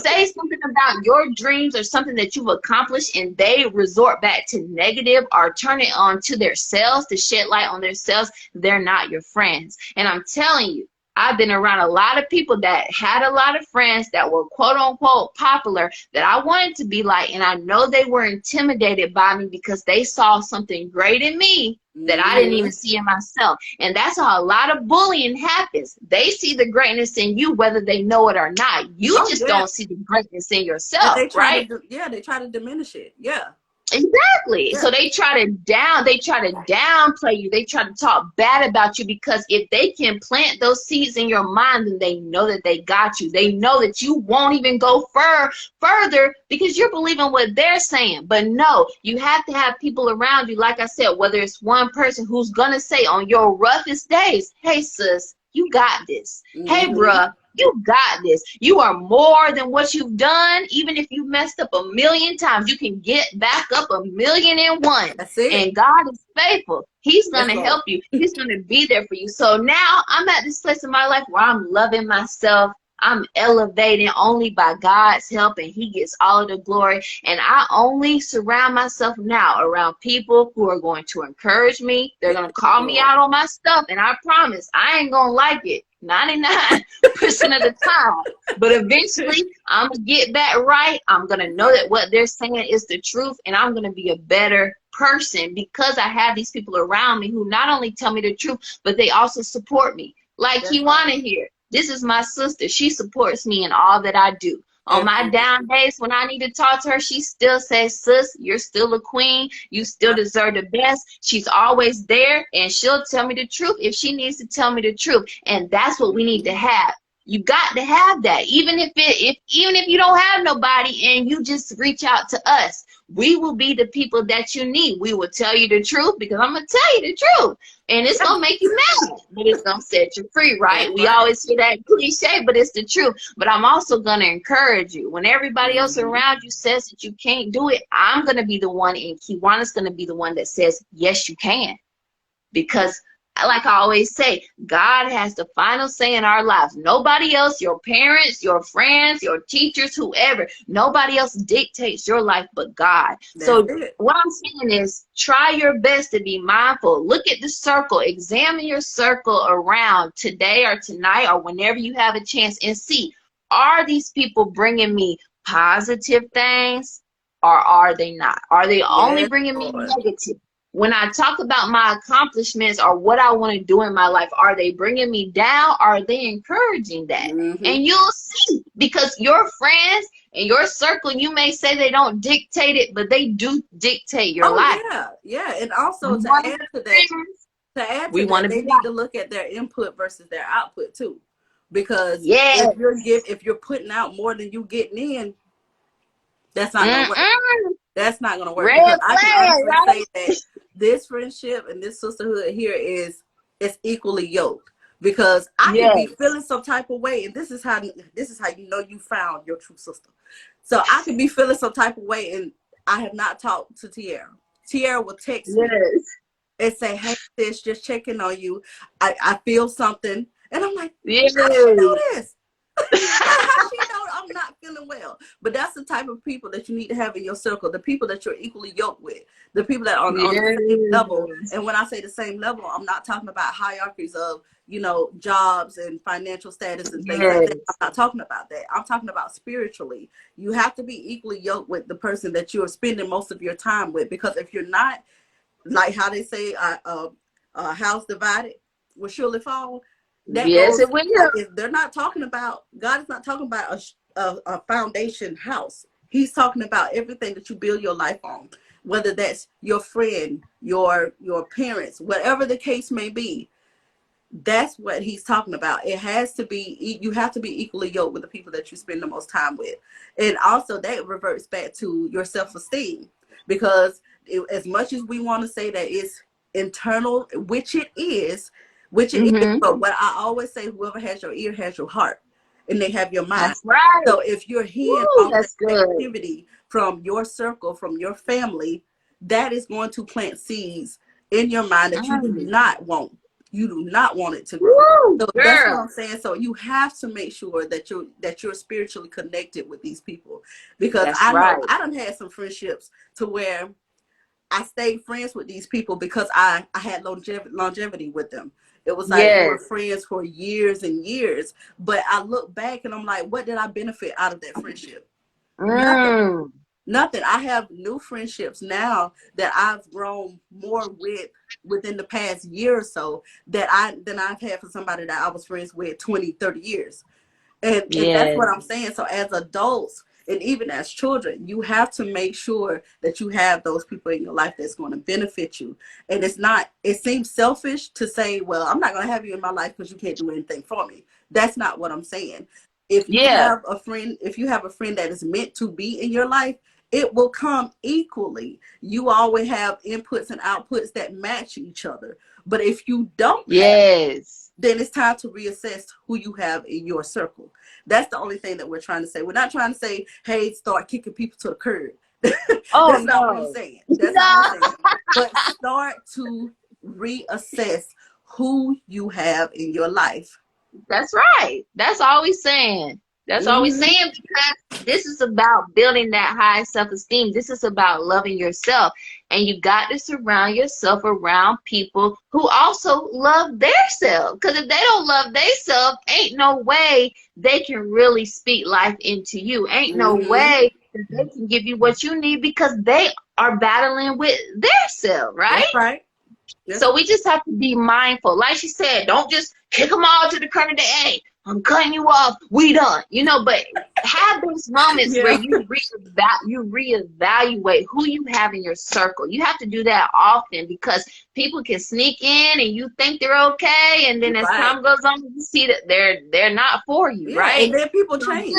say something about your dreams or something that you've accomplished and they resort back to negative or turn it on to themselves to shed light on themselves, they're not your friends. And I'm telling you, I've been around a lot of people that had a lot of friends that were quote unquote popular that I wanted to be like, and I know they were intimidated by me because they saw something great in me that I didn't even see in myself. And that's how a lot of bullying happens. They see the greatness in you, whether they know it or not. You just don't see the greatness in yourself, they right? They try to diminish it. Yeah. Exactly. Yeah. So they try to downplay you. They try to talk bad about you because if they can plant those seeds in your mind, then they know that they got you. They know that you won't even go further because you're believing what they're saying. But no, you have to have people around you, like I said, whether it's one person who's gonna say on your roughest days, hey sis, you got this. Hey bruh, you got this. You are more than what you've done. Even if you messed up 1,000,000 times, you can get back up 1,000,001. That's it. And God is faithful. He's going to help you. He's going to be there for you. So now I'm at this place in my life where I'm loving myself. I'm elevating only by God's help, and he gets all of the glory. And I only surround myself now around people who are going to encourage me. They're going to call me out on my stuff, and I promise I ain't going to like it 99% of the time. But eventually, I'm going to get back right. I'm going to know that what they're saying is the truth, and I'm going to be a better person because I have these people around me who not only tell me the truth, but they also support me. Like Kiwana here. This is my sister. She supports me in all that I do. On my down days when I need to talk to her, she still says, sis, you're still a queen. You still deserve the best. She's always there, and she'll tell me the truth if she needs to tell me the truth. And that's what we need to have. You got to have that. Even if you don't have nobody and you just reach out to us, we will be the people that you need. We will tell you the truth because I'm going to tell you the truth. And it's going to make you mad, but it's going to set you free, right? We always hear that cliche, but it's the truth. But I'm also going to encourage you. When everybody else around you says that you can't do it, I'm going to be the one, and Kiwana's going to be the one that says, yes, you can. Because like I always say, God has the final say in our lives. Nobody else, your parents, your friends, your teachers, whoever, nobody else dictates your life but God. So what I'm saying is try your best to be mindful. Look at the circle. Examine your circle around today or tonight or whenever you have a chance and see, are these people bringing me positive things or are they not? Are they only bringing me negative? When I talk about my accomplishments or what I want to do in my life, are they bringing me down? Or are they encouraging that? And you'll see, because your friends and your circle, you may say they don't dictate it, but they do dictate your life. Yeah. And also to add to that, they need to look at their input versus their output too. Because if you're putting out more than you getting in, that's not gonna work. That's not gonna work. Because I can honestly say that this friendship and this sisterhood here is equally yoked. Because I can be feeling some type of way, and this is how you know you found your true sister. So I can be feeling some type of way, and I have not talked to Tierra. Tierra will text me and say, "Hey sis, just checking on you. I feel something," and I'm like, "How did she know this? How she know I'm not feeling well?" But that's the type of people that you need to have in your circle, the people that you're equally yoked with, the people that are on the same level. And when I say the same level, I'm not talking about hierarchies of, jobs and financial status and things like that. I'm not talking about that. I'm talking about spiritually. You have to be equally yoked with the person that you're spending most of your time with, because if you're not, like how they say, a house divided will surely fall. It will. If they're not talking about, God is not talking about a foundation house. He's talking about everything that you build your life on, whether that's your friend, your parents, whatever the case may be. That's what he's talking about. It has to be, you have to be equally yoked with the people that you spend the most time with. And also that reverts back to your self-esteem, because as much as we want to say that it's internal, which it is, but what I always say, whoever has your ear has your heart, and they have your mind. That's right. So if you're hearing all that activity from your circle, from your family, that is going to plant seeds in your mind that you do Mm. not want. You do not want it to grow. Woo, So that's what girl. I'm saying. So you have to make sure that you're spiritually connected with these people, because That's I know right. I done had some friendships to where I stayed friends with these people because I had longevity with them. It was like we were Yes. friends for years and years. But I look back and I'm like, what did I benefit out of that friendship? Nothing. Mm. Nothing. I have new friendships now that I've grown more with within the past year or so than I've had for somebody that I was friends with 20, 30 years. And that's Yes. what I'm saying. So as adults and even as children, you have to make sure that you have those people in your life that's going to benefit you. And it seems selfish to say, well, I'm not going to have you in my life because you can't do anything for me. That's not what I'm saying. Yeah. If you have a friend that is meant to be in your life, it will come equally. You always have inputs and outputs that match each other. But if you don't have, Yes. then it's time to reassess who you have in your circle. That's the only thing that we're trying to say. We're not trying to say, hey, start kicking people to the curb. Oh That's not what I'm no. saying. That's not what I'm saying. But start to reassess who you have in your life. That's right. That's all we saying. That's all we Mm-hmm. saying, because this is about building that high self-esteem. This is about loving yourself. And you got to surround yourself around people who also love their self. Because if they don't love their self, ain't no way they can really speak life into you. Ain't no Mm-hmm. way that they can give you what you need, because they are battling with their self, right? That's right. That's So we just have to be mindful. Like she said, don't just kick them all to the curb and say, hey, I'm cutting you off. We done. But have those moments where yeah. you reevaluate who you have in your circle. You have to do that often, because people can sneak in and you think they're okay, and then as Right. time goes on, you see that they're not for you, Yeah. right? And then people So change.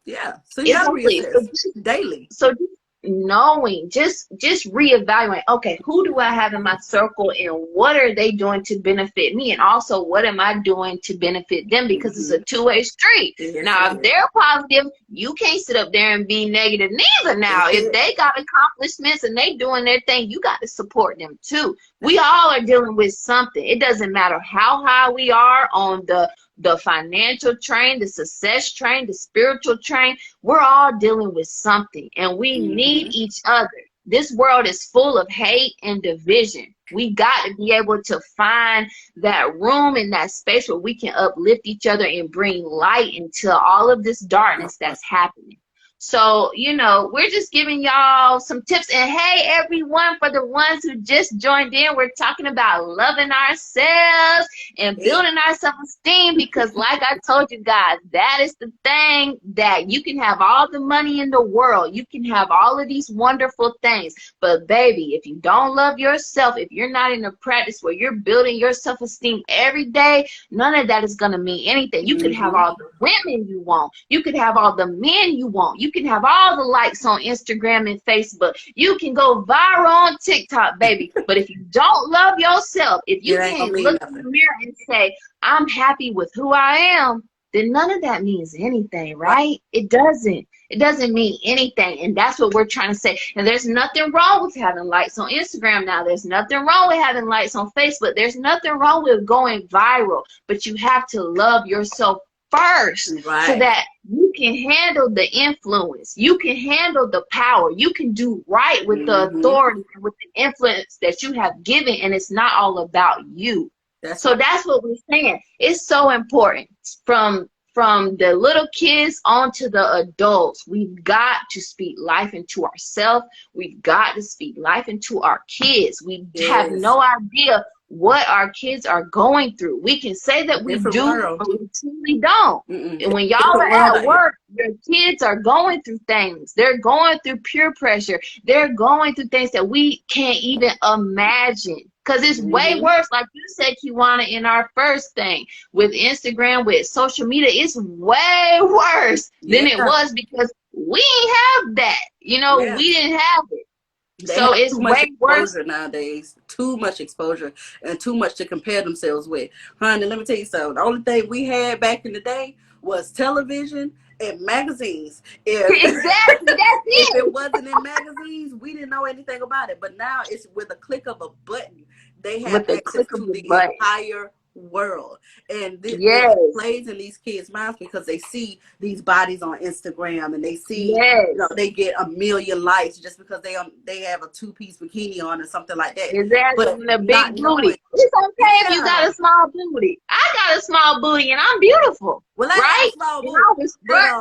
Yeah. So you got to exactly. reassess daily. So just knowing, just reevaluate, okay, who do I have in my circle and what are they doing to benefit me, and also what am I doing to benefit them, because it's a Mm-hmm. two-way street. Yes, it Now if is. they're positive, you can't sit up there and be negative neither. Now That's if it. they got accomplishments and they doing their thing, you got to support them too. We all are dealing with something. It doesn't matter how high we are on the financial train, the success train, the spiritual train. We're all dealing with something, and we need Mm-hmm. each other. This world is full of hate and division. We got to be able to find that room and that space where we can uplift each other and bring light into all of this darkness that's happening. So, we're just giving y'all some tips. And hey, everyone, for the ones who just joined in, we're talking about loving ourselves and Yeah. building our self-esteem, because like I told you guys, that is the thing, that you can have all the money in the world, you can have all of these wonderful things, but baby, if you don't love yourself, if you're not in a practice where you're building your self-esteem every day, none of that is going to mean anything. You could have Mm-hmm. all the women you want, you could have all the men you want, you can have all the likes on Instagram and Facebook, you can go viral on TikTok, baby, but if you don't love yourself, if It you ain't gonna can't mean look in nothing. the mirror and say, I'm happy with who I am, then none of that means anything, Right. right? It doesn't. It doesn't mean anything. And that's what we're trying to say. And there's nothing wrong with having likes on Instagram now. There's nothing wrong with having likes on Facebook. There's nothing wrong with going viral. But you have to love yourself first, so Right. that you can handle the influence. You can handle the power. You can do right with the Mm-hmm. authority and with the influence that you have given. And it's not all about you. That's So right. that's what we're saying. It's so important, from the little kids on to the adults. We've got to speak life into ourselves. We've got to speak life into our kids. We have Yes. no idea what our kids are going through. We can say that we Different do, world. but we truly don't. Mm-mm. And when y'all Different are world at out here. work, your kids are going through things. They're going through peer pressure. They're going through things that we can't even imagine. Because it's way Mm-hmm. worse, like you said, Kiwana, in our first thing with Instagram, with social media. It's way worse than Yeah. it was, because we didn't have that. Yeah. We didn't have it. They So have it's too much way worse. exposure nowadays. Too much exposure and too much to compare themselves with. Honey, let me tell you something. The only thing we had back in the day was television in magazines. If Exactly, that's if it. it wasn't in magazines, we didn't know anything about it. But now it's with a click of a button. They have With the access click of to the the button. entire world, and it Yes, plays in these kids' minds because they see these bodies on Instagram, and they see, yes. they get a million likes just because they have a 2-piece bikini on or something like that. Exactly, But and a not big booty. knowing, It's okay if you got yeah. a small booty. I got a small booty and I'm beautiful, Well, I have right? a small And booty, I was but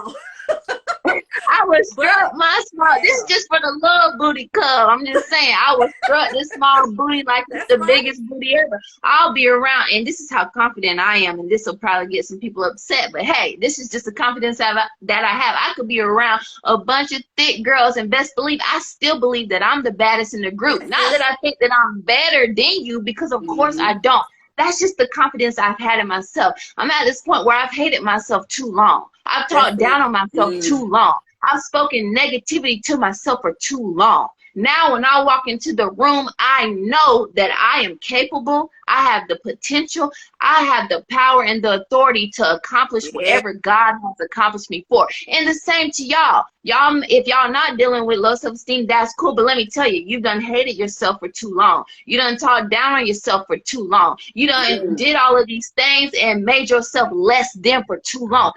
I would but strut my small. This is yeah, just for the little booty cub. I'm just saying, I would strut this small booty like it's that's the right. biggest booty ever. I'll be around, and this is how confident I am, and this will probably get some people upset. But hey, this is just the confidence that I have. I could be around a bunch of thick girls, and best believe, I still believe that I'm the baddest in the group. That's Not that it. I think that I'm better than you, because of course I Mm-hmm. don't. That's just the confidence I've had in myself. I'm at this point where I've hated myself too long. I've That's talked it. down on myself Mm. too long. I've spoken negativity to myself for too long. Now, when I walk into the room, I know that I am capable. I have the potential. I have the power and the authority to accomplish Yeah, whatever God has accomplished me for. And the same to y'all. Y'all, if y'all not dealing with low self-esteem, that's cool. But let me tell you, you've done hated yourself for too long. You done talked down on yourself for too long. You done mm. did all of these things and made yourself less than for too long.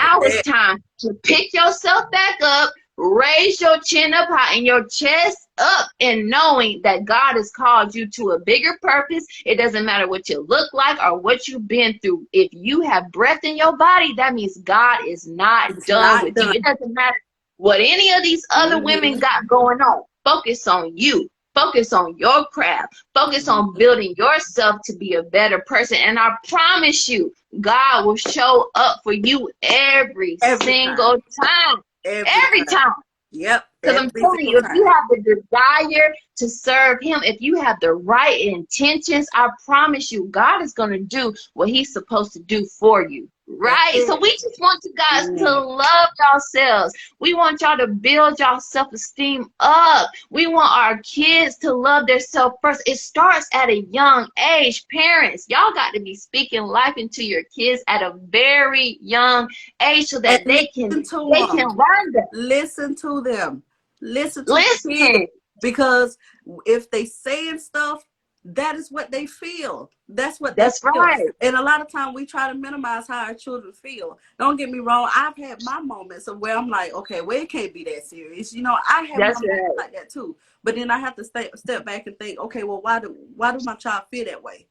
That's Now it's it. time to pick yourself back up, raise your chin up high and your chest up, and knowing that God has called you to a bigger purpose. It doesn't matter what you look like or what you've been through. If you have breath in your body, that means God is not It's done not with you. done. It doesn't matter what any of these other women Mm-hmm. got going on. Focus on you. Focus on your craft. Focus on Mm-hmm. building yourself to be a better person. And I promise you, God will show up for you every Every time. single time. Every Every time. time. Yep. Because I'm Every telling single you, if you time. have the desire to serve Him, if you have the right intentions, I promise you, God is going to do what He's supposed to do for you. That's Right? So it. we just want you guys to Mm. love yourselves. We want y'all to build y'all self-esteem up. We want our kids to love their self first. It starts at a young age. Parents, y'all got to be speaking life into your kids at a very young age so And that they listen can to they can them. learn that. Listen to them. Listen to your kids. Listen. Because if they saying stuff, that is what they feel. That's what they That's feel. right. And a lot of time we try to minimize how our children feel. Don't get me wrong. I've had my moments of where I'm like, okay, well, it can't be that serious. I have my That's moments right. like that too. But then I have to step back and think, okay, well, why do my child feel that way?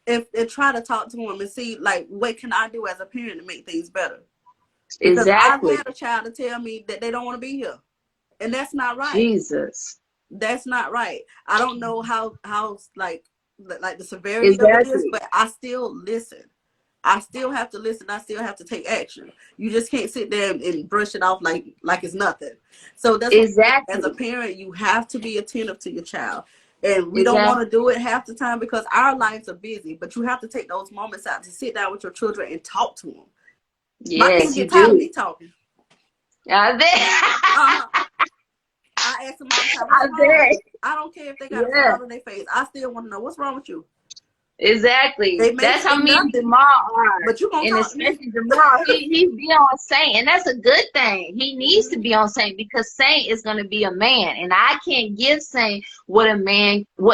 And try to talk to them and see, like, what can I do as a parent to make things better? Because I've Exactly. had a child to tell me that they don't want to be here. And that's not right. Jesus. That's not right. I don't know how like the severity of it is, Exactly. but I still listen. I still have to listen. I still have to take action. You just can't sit there and brush it off like it's nothing. So that's what, as a Exactly. parent, you have to be attentive to your child. And we don't want Exactly. to do it half the time because our lives are busy, but you have to take those moments out to sit down with your children and talk to them. My kids Yes, you get tired of do. me talking. I bet. Uh-huh. I ask them all the time, I what's wrong? bet. I don't care if they got a Yeah. smile on their face. I still want to know what's wrong with you. Exactly. They may That's how say me and nothing, Jamal are. but you gonna And talk to me. especially Jamal, he be on Saint, and that's a good thing. He needs to Mm-hmm. be on Saint because Saint is gonna be a man. And I can't give Saint what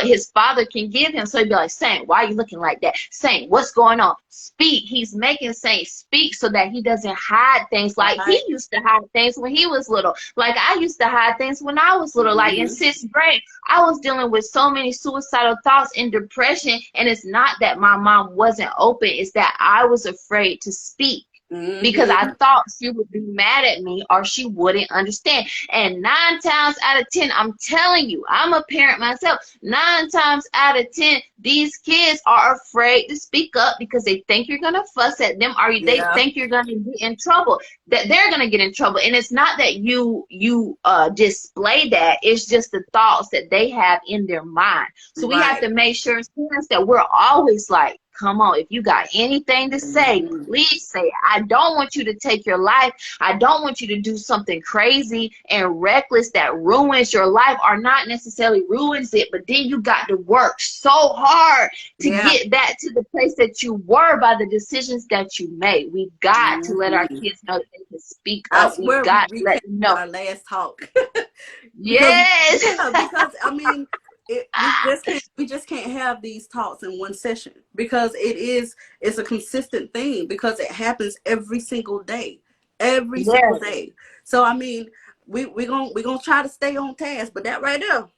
his father can give him. So he'd be like, Saint, why are you looking like that? Saint, what's going on? Speak. He's making Saint speak so that he doesn't hide things like he Right. used to hide things when he was little. Like I used to hide things when I was little. Like in Mm-hmm. 6th grade, I was dealing with so many suicidal thoughts and depression. And it's not that my mom wasn't open, it's that I was afraid to speak because I Mm-hmm. thought she would be mad at me or she wouldn't understand. And 9 times out of 10, I'm telling you, I'm a parent myself. 9 times out of 10, these kids are afraid to speak up because they think you're gonna fuss at them or they Yeah. think you're gonna get in trouble. That they're gonna get in trouble, and it's not that you display that. It's just the thoughts that they have in their mind. So we have Right. to make sure as parents that we're always like come on. If you got anything to say, please say it. I don't want you to take your life. I don't want you to do something crazy and reckless that ruins your life, or not necessarily ruins it, but then you got to work so hard to get back to the place that you were by the decisions that you made. We've got to let our kids know that they can speak I up. We've swear got we to let recapped them know. our last talk. Yes. Because I mean, we just can't have these talks in one session, because it's a consistent thing, because it happens every single day, every single day. So I mean, we gonna try to stay on task, but that right there,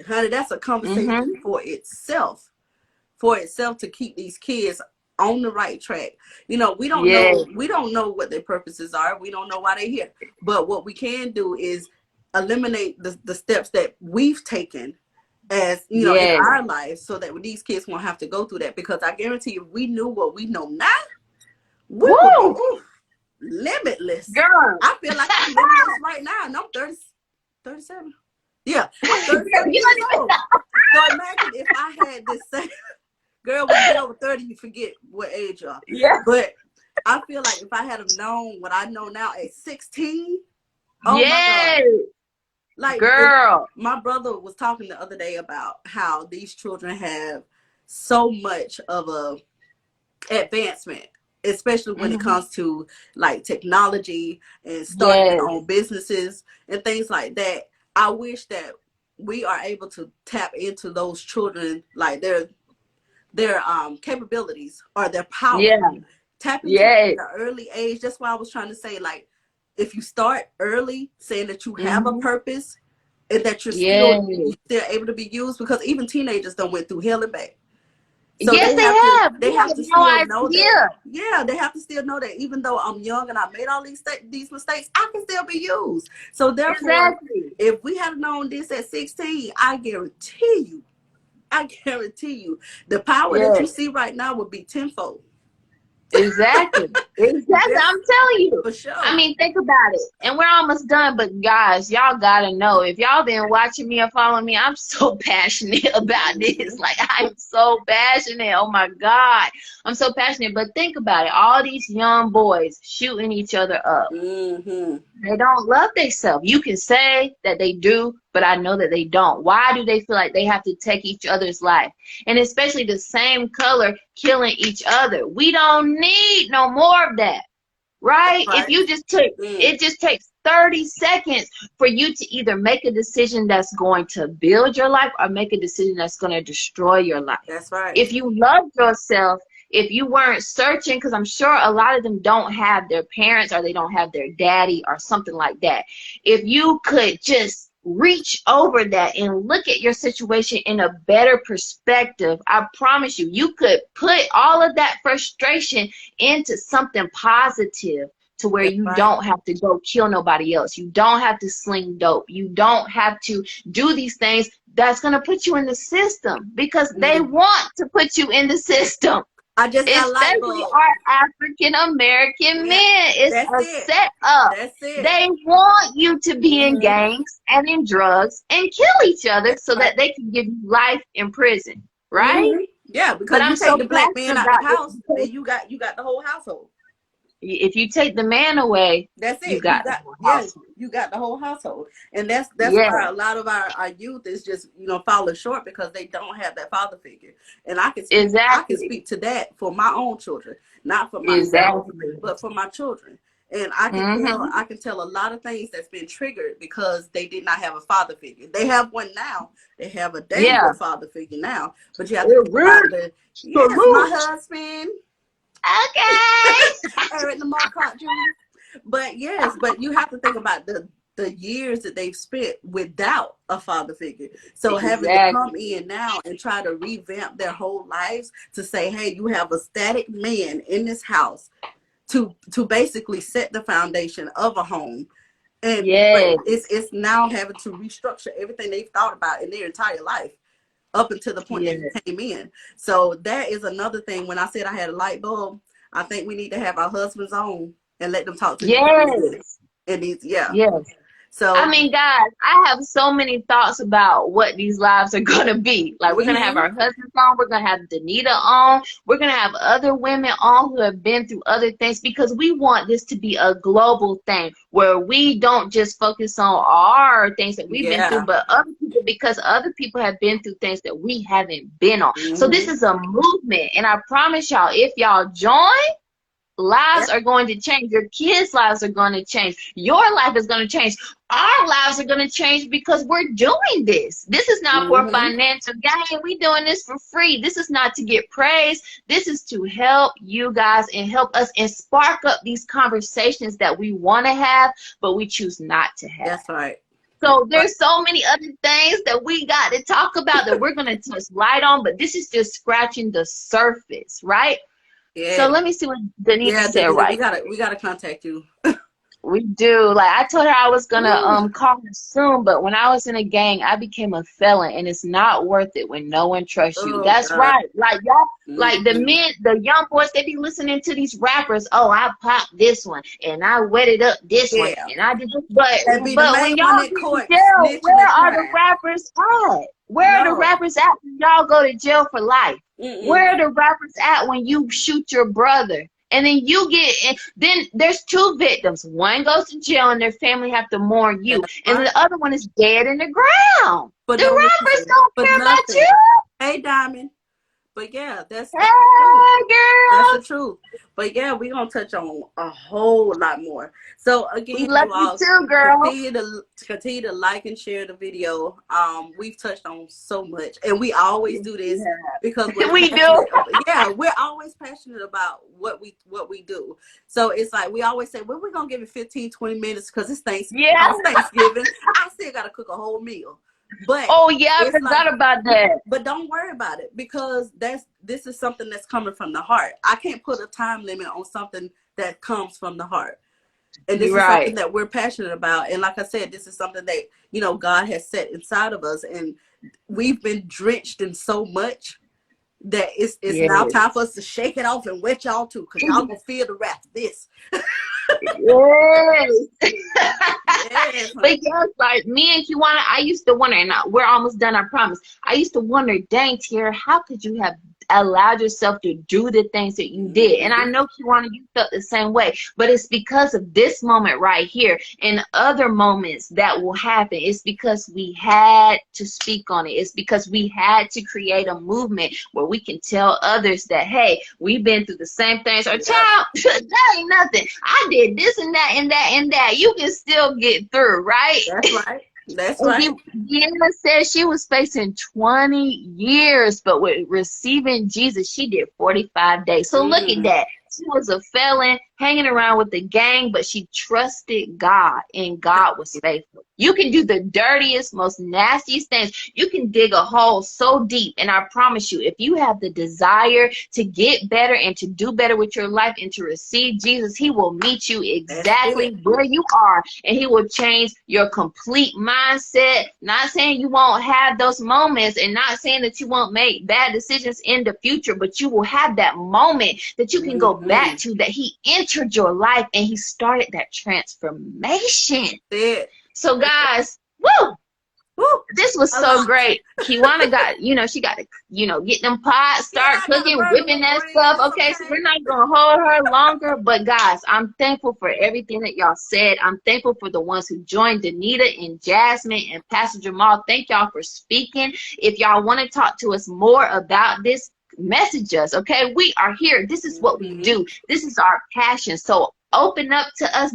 honey, that's a conversation for itself, to keep these kids on the right track. You know, we don't know what their purposes are. We don't know why they're here. But what we can do is eliminate the steps that we've taken, as you know, in our lives, so that these kids won't have to go through that. Because I guarantee, if we knew what we know now, we would be limitless. Girl. I feel like I'm limitless right now, and I'm 37. Yeah, I'm 37 years old. So imagine if I had this same girl, when you get over 30, you forget what age you are. Yeah. But I feel like if I had known what I know now at 16, oh my God. Like, girl, my brother was talking the other day about how these children have so much of a advancement, especially when it comes to like technology and starting their own businesses and things like that. I wish that we are able to tap into those children, like their capabilities or their power. Tap into it at an early age. That's why I was trying to say, like, if you start early, saying that you have a purpose and that you're still able to be used, because even teenagers done went through hell and back. So they have to still know that. Yeah, they have to still know that even though I'm young and I made all these mistakes, I can still be used. So therefore, if we had known this at 16, I guarantee you, the power that you see right now would be tenfold. Exactly. I'm telling you. For sure. I mean, think about it. And we're almost done, but guys, y'all gotta know, if y'all been watching me or following me, I'm so passionate about this. Like, I'm so passionate. Oh my God. I'm so passionate. But think about it. All these young boys shooting each other up. They don't love themselves. You can say that they do, but I know that they don't. Why do they feel like they have to take each other's life? And especially the same color killing each other. We don't need no more of that, right? If you just took, it just takes 30 seconds for you to either make a decision that's going to build your life or make a decision that's going to destroy your life. That's right. If you love yourself, if you weren't searching, because I'm sure a lot of them don't have their parents or they don't have their daddy or something like that. If you could just reach over that and look at your situation in a better perspective, I promise you, you could put all of that frustration into something positive, to where you don't have to go kill nobody else. You don't have to sling dope. You don't have to do these things that's going to put you in the system, because they want to put you in the system. Especially our African American men. It's a setup. They want you to be in gangs and in drugs and kill each other so that they can give you life in prison, right? Yeah, because you take the black man out of the house, then you got the whole household. If you take the man away, that's it. You got the whole household, and that's why a lot of our youth is just falling short, because they don't have that father figure. And I can speak to that for my own children, not for myself, but for my children. And I can tell a lot of things that's been triggered because they did not have a father figure. They have one now. They have a dangerous father figure now. But you have to think about my husband. Okay. Eric Lamar Clark Jr. But you have to think about the years that they've spent without a father figure. So having to come in now and try to revamp their whole lives to say, hey, you have a static man in this house to basically set the foundation of a home. And it's now having to restructure everything they've thought about in their entire life up until the point that you came in. So that is another thing. When I said I had a light bulb, I think we need to have our husbands on and let them talk to you. And these, So, I mean, guys, I have so many thoughts about what these lives are going to be. Like, we're going to have mhm, our husbands on. We're going to have Danita on. We're going to have other women on who have been through other things, because we want this to be a global thing where we don't just focus on our things that we've been through, yeah, but other people, because other people have been through things that we haven't been on. So this mhm, is a movement. And I promise y'all, if y'all join, yeah, lives are going to change. Your kids' lives are going to change. Your life is going to change. Our lives are going to change because we're doing this. This is not for mhm, financial gain. We're doing this for free. This is not to get praise. This is to help you guys and help us and spark up these conversations that we want to have, but we choose not to have. that's right. So Right. there's so many other things that we got to talk about that we're going to touch light on, but this is just scratching the surface, right? So Yeah, let me see what Danita yeah, said Danita, right. we gotta contact you. We do. Like, I told her I was gonna Ooh, call her soon, but when I was in a gang, I became a felon, and it's not worth it when no one trusts you. oh That's God. right. Like, y'all, like the Mhm. men, the young boys, they be listening to these rappers. Oh, I popped this one, and I wetted up this one, Yeah, and I did this. But that be the but when main one y'all in get in court jail, snitching where and are the crying. rappers at? Where are the No. rappers at when y'all go to jail for life? Mm-mm. Where are the rappers at when you shoot your brother? And then you get, and then there's two victims. One goes to jail and their family have to mourn you. That's And right. the other one is dead in the ground. For The no rappers reason. don't For care about nothing. you. Hey, Diamond. But yeah, that's true. Hey, That's the girl. truth. But yeah, we're gonna touch on a whole lot more. So We again, love you you all too, girl. continue to like and share the video. We've touched on so much, and we always do this because we're We do. passionate. Yeah, we're always passionate about what we do. So it's like we always say, well, we're gonna give it 15, 20 minutes because it's Yeah. Thanksgiving. I still gotta cook a whole meal. But Oh, yeah, I it's like, forgot about that. but don't worry about it because this is something that's coming from the heart. I can't put a time limit on something that comes from the heart. And this You're is something right. that we're passionate about. And like I said, this is something that, God has set inside of us. And we've been drenched in so much that it's now Yes. time for us to shake it off and wet y'all too, because y'all gonna feel the wrath of this. Yes. Yes, But yes, like me and Kiwana, I used to wonder, and we're almost done, I promise. I used to wonder, dang, Tiara, how could you have allowed yourself to do the things that you did? And I mm-hmm. know, Kiwana, you felt the same way, but it's because of this moment right here and other moments that will happen. It's because we had to speak on it. It's because we had to create a movement where we can tell others that, hey, we've been through the same things. Or, Yeah, child, that ain't nothing. I did this and that and that and that. You can still get through, right? that's right. That's And right. Deanna said she was facing 20 years, but with receiving Jesus, she did 45 days. So look at Mm, that. She was a felon hanging around with the gang, but she trusted God, and God was faithful. You can do the dirtiest, most nastiest things. You can dig a hole so deep, and I promise you, if you have the desire to get better and to do better with your life and to receive Jesus, he will meet you that's exactly it. where you are, and he will change your complete mindset. Not saying you won't have those moments and not saying that you won't make bad decisions in the future, but you will have that moment that you can go back Mm-hmm. to, that he entered your life and he started that transformation. That's it. So That's it. guys, woo, Woo, this was a so lot. great. Kiwana got, she got to, get them pots, Yeah, start I gotta cooking, burn them whipping little that stuff. greens, Okay, so okay? we're not going to hold her longer. But guys, I'm thankful for everything that y'all said. I'm thankful for the ones who joined, Danita and Jasmine and Pastor Jamal. Thank y'all for speaking. If y'all want to talk to us more about this, message us, okay? We are here. This is what we Mm-hmm. do. This is our passion. So open up to us,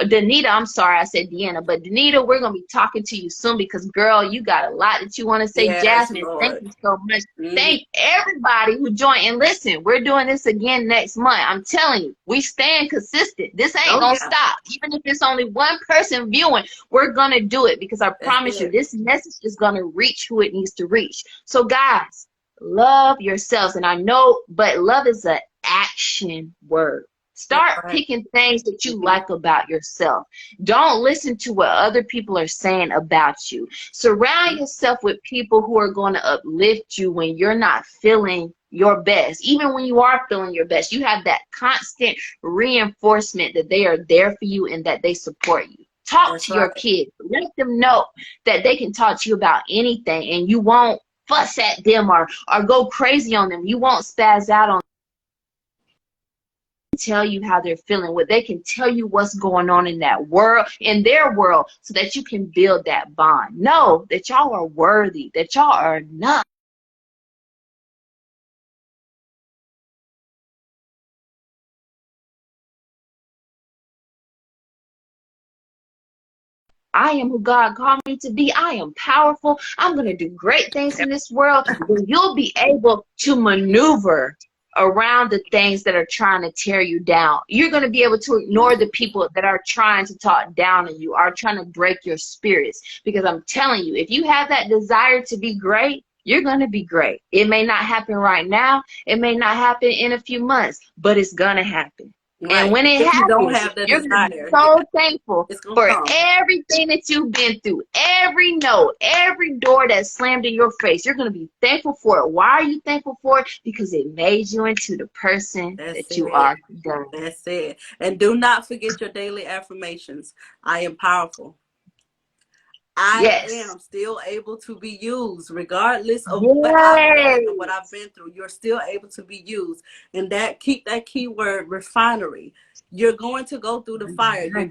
Danita, I'm sorry I said Deanna, but Danita, we're going to be talking to you soon because, girl, you got a lot that you want to say. Yes, Jasmine, thank Lord. you so much. Mm-hmm. Thank everybody who joined. And listen, we're doing this again next month. I'm telling you, we staying consistent. This ain't Oh going to yeah, stop. Even if it's only one person viewing, we're going to do it because I that's promise you, it. this message is going to reach who it needs to reach. So, guys, love yourselves. And I know, but love is an action word. That's Start right. picking things that you Mm-hmm. like about yourself. Don't listen to what other people are saying about you. Surround yourself with people who are going to uplift you when you're not feeling your best. Even when you are feeling your best, you have that constant reinforcement that they are there for you and that they support you. Talk That's to your right. kids. Let them know that they can talk to you about anything, and you won't fuss at them or go crazy on them. You won't spaz out on them. Tell you how they're feeling, what they can tell you what's going on in that world, in their world, so that you can build that bond. Know that y'all are worthy, that y'all are enough. I am who God called me to be. I am powerful. I'm going to do great things in this world. Then you'll be able to maneuver around the things that are trying to tear you down. You're going to be able to ignore the people that are trying to talk down on you, are trying to break your spirits. Because I'm telling you, if you have that desire to be great, you're going to be great. It may not happen right now. It may not happen in a few months, but it's going to happen. And Right. when it If you don't happens, have the you're going to be desire, so thankful it's gonna for come. everything that you've been through, every no, every door that slammed in your face. You're going to be thankful for it. Why are you thankful for it? Because it made you into the person That's that you it. are today. That's it. And do not forget your daily affirmations. I am powerful. I Yes. am still able to be used, regardless of what I've done and what I've Yes. been through. You're still able to be used. And that keep that keyword refinery. You're going to go through the fire. You're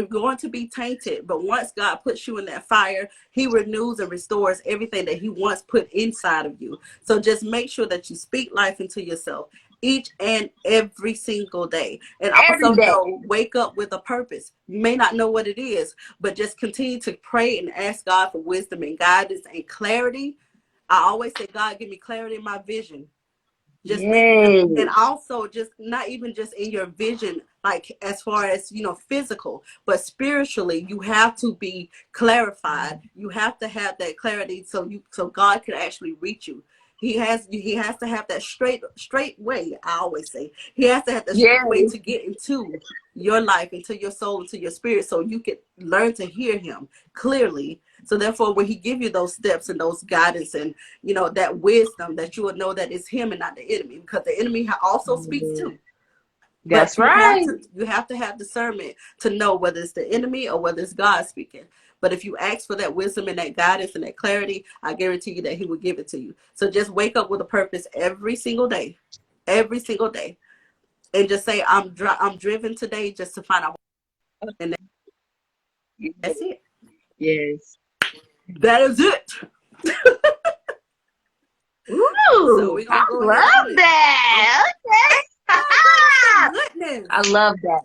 going to be tainted. But once God puts you in that fire, He renews and restores everything that He once put inside of you. So just make sure that you speak life into yourself each and every single day. And Every also day. wake up with a purpose. You may not know what it is, but just continue to pray and ask God for wisdom and guidance and clarity. I always say, God, give me clarity in my vision. Just make, and Yes. also just not even just in your vision, like as far as, physical, but spiritually, you have to be clarified. You have to have that clarity so God can actually reach you. He has to have that straight way. I always say he has to have the straight way Yes. to get into your life, into your soul, into your spirit, so you can learn to hear him clearly. So therefore, when he give you those steps and those guidance and that wisdom, that you will know that it's him and not the enemy, because the enemy also speaks too. But That's right. you have to have discernment to know whether it's the enemy or whether it's God speaking. But if you ask for that wisdom and that guidance and that clarity, I guarantee you that he will give it to you. So just wake up with a purpose every single day, and just say, I'm driven today just to find out. And that's it. Yes. That is it. So Ooh, we're I gonna go ahead on love in. that. Okay. Oh, goodness. I love that.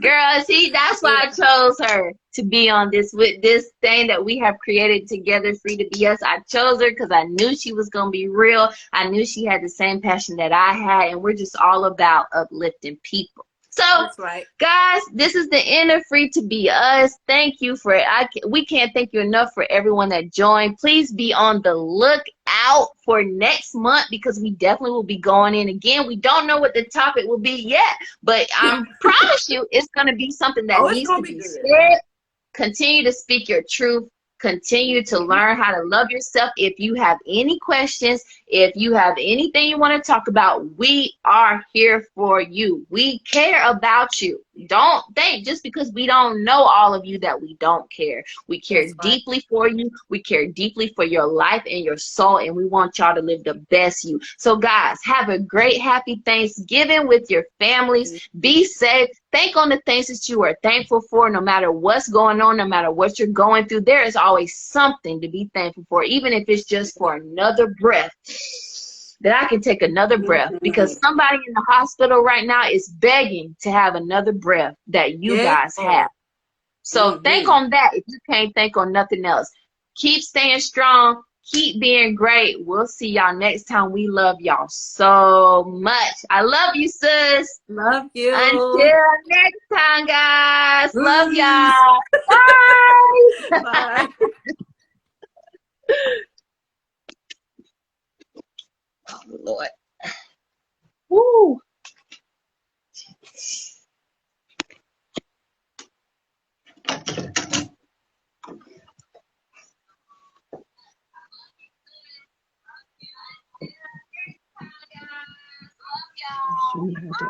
Girl, see, that's why I chose her to be on this with this thing that we have created together, Free to Be Us. I chose her because I knew she was going to be real. I knew she had the same passion that I had, and we're just all about uplifting people. So, That's right. guys, this is the end of Free to Be Us. Thank you for it. We can't thank you enough for everyone that joined. Please be on the lookout for next month, because we definitely will be going in again. We don't know what the topic will be yet, but I promise you it's going to be something that Oh, it's needs gonna to be be good. said. Continue to speak your truth. Continue to learn how to love yourself. If you have any questions, if you have anything you want to talk about, we are here for you. We care about you. Don't think just because we don't know all of you that we don't care. We care That's right. deeply for you. We care deeply for your life and your soul, and we want y'all to live the best you. So, guys, have a great, happy Thanksgiving with your families. Be safe. Think on the things that you are thankful for, no matter what's going on, no matter what you're going through. There is always something to be thankful for, even if it's just for another breath. That I can take another breath, because somebody in the hospital right now is begging to have another breath that you Yes. guys have. So think on that if you can't think on nothing else. Keep staying strong. Keep being great. We'll see y'all next time. We love y'all so much. I love you, sis. Love you. Until next time, guys. Love Peace. y'all. Bye. Bye. Oh, Lord. Woo. Show me how to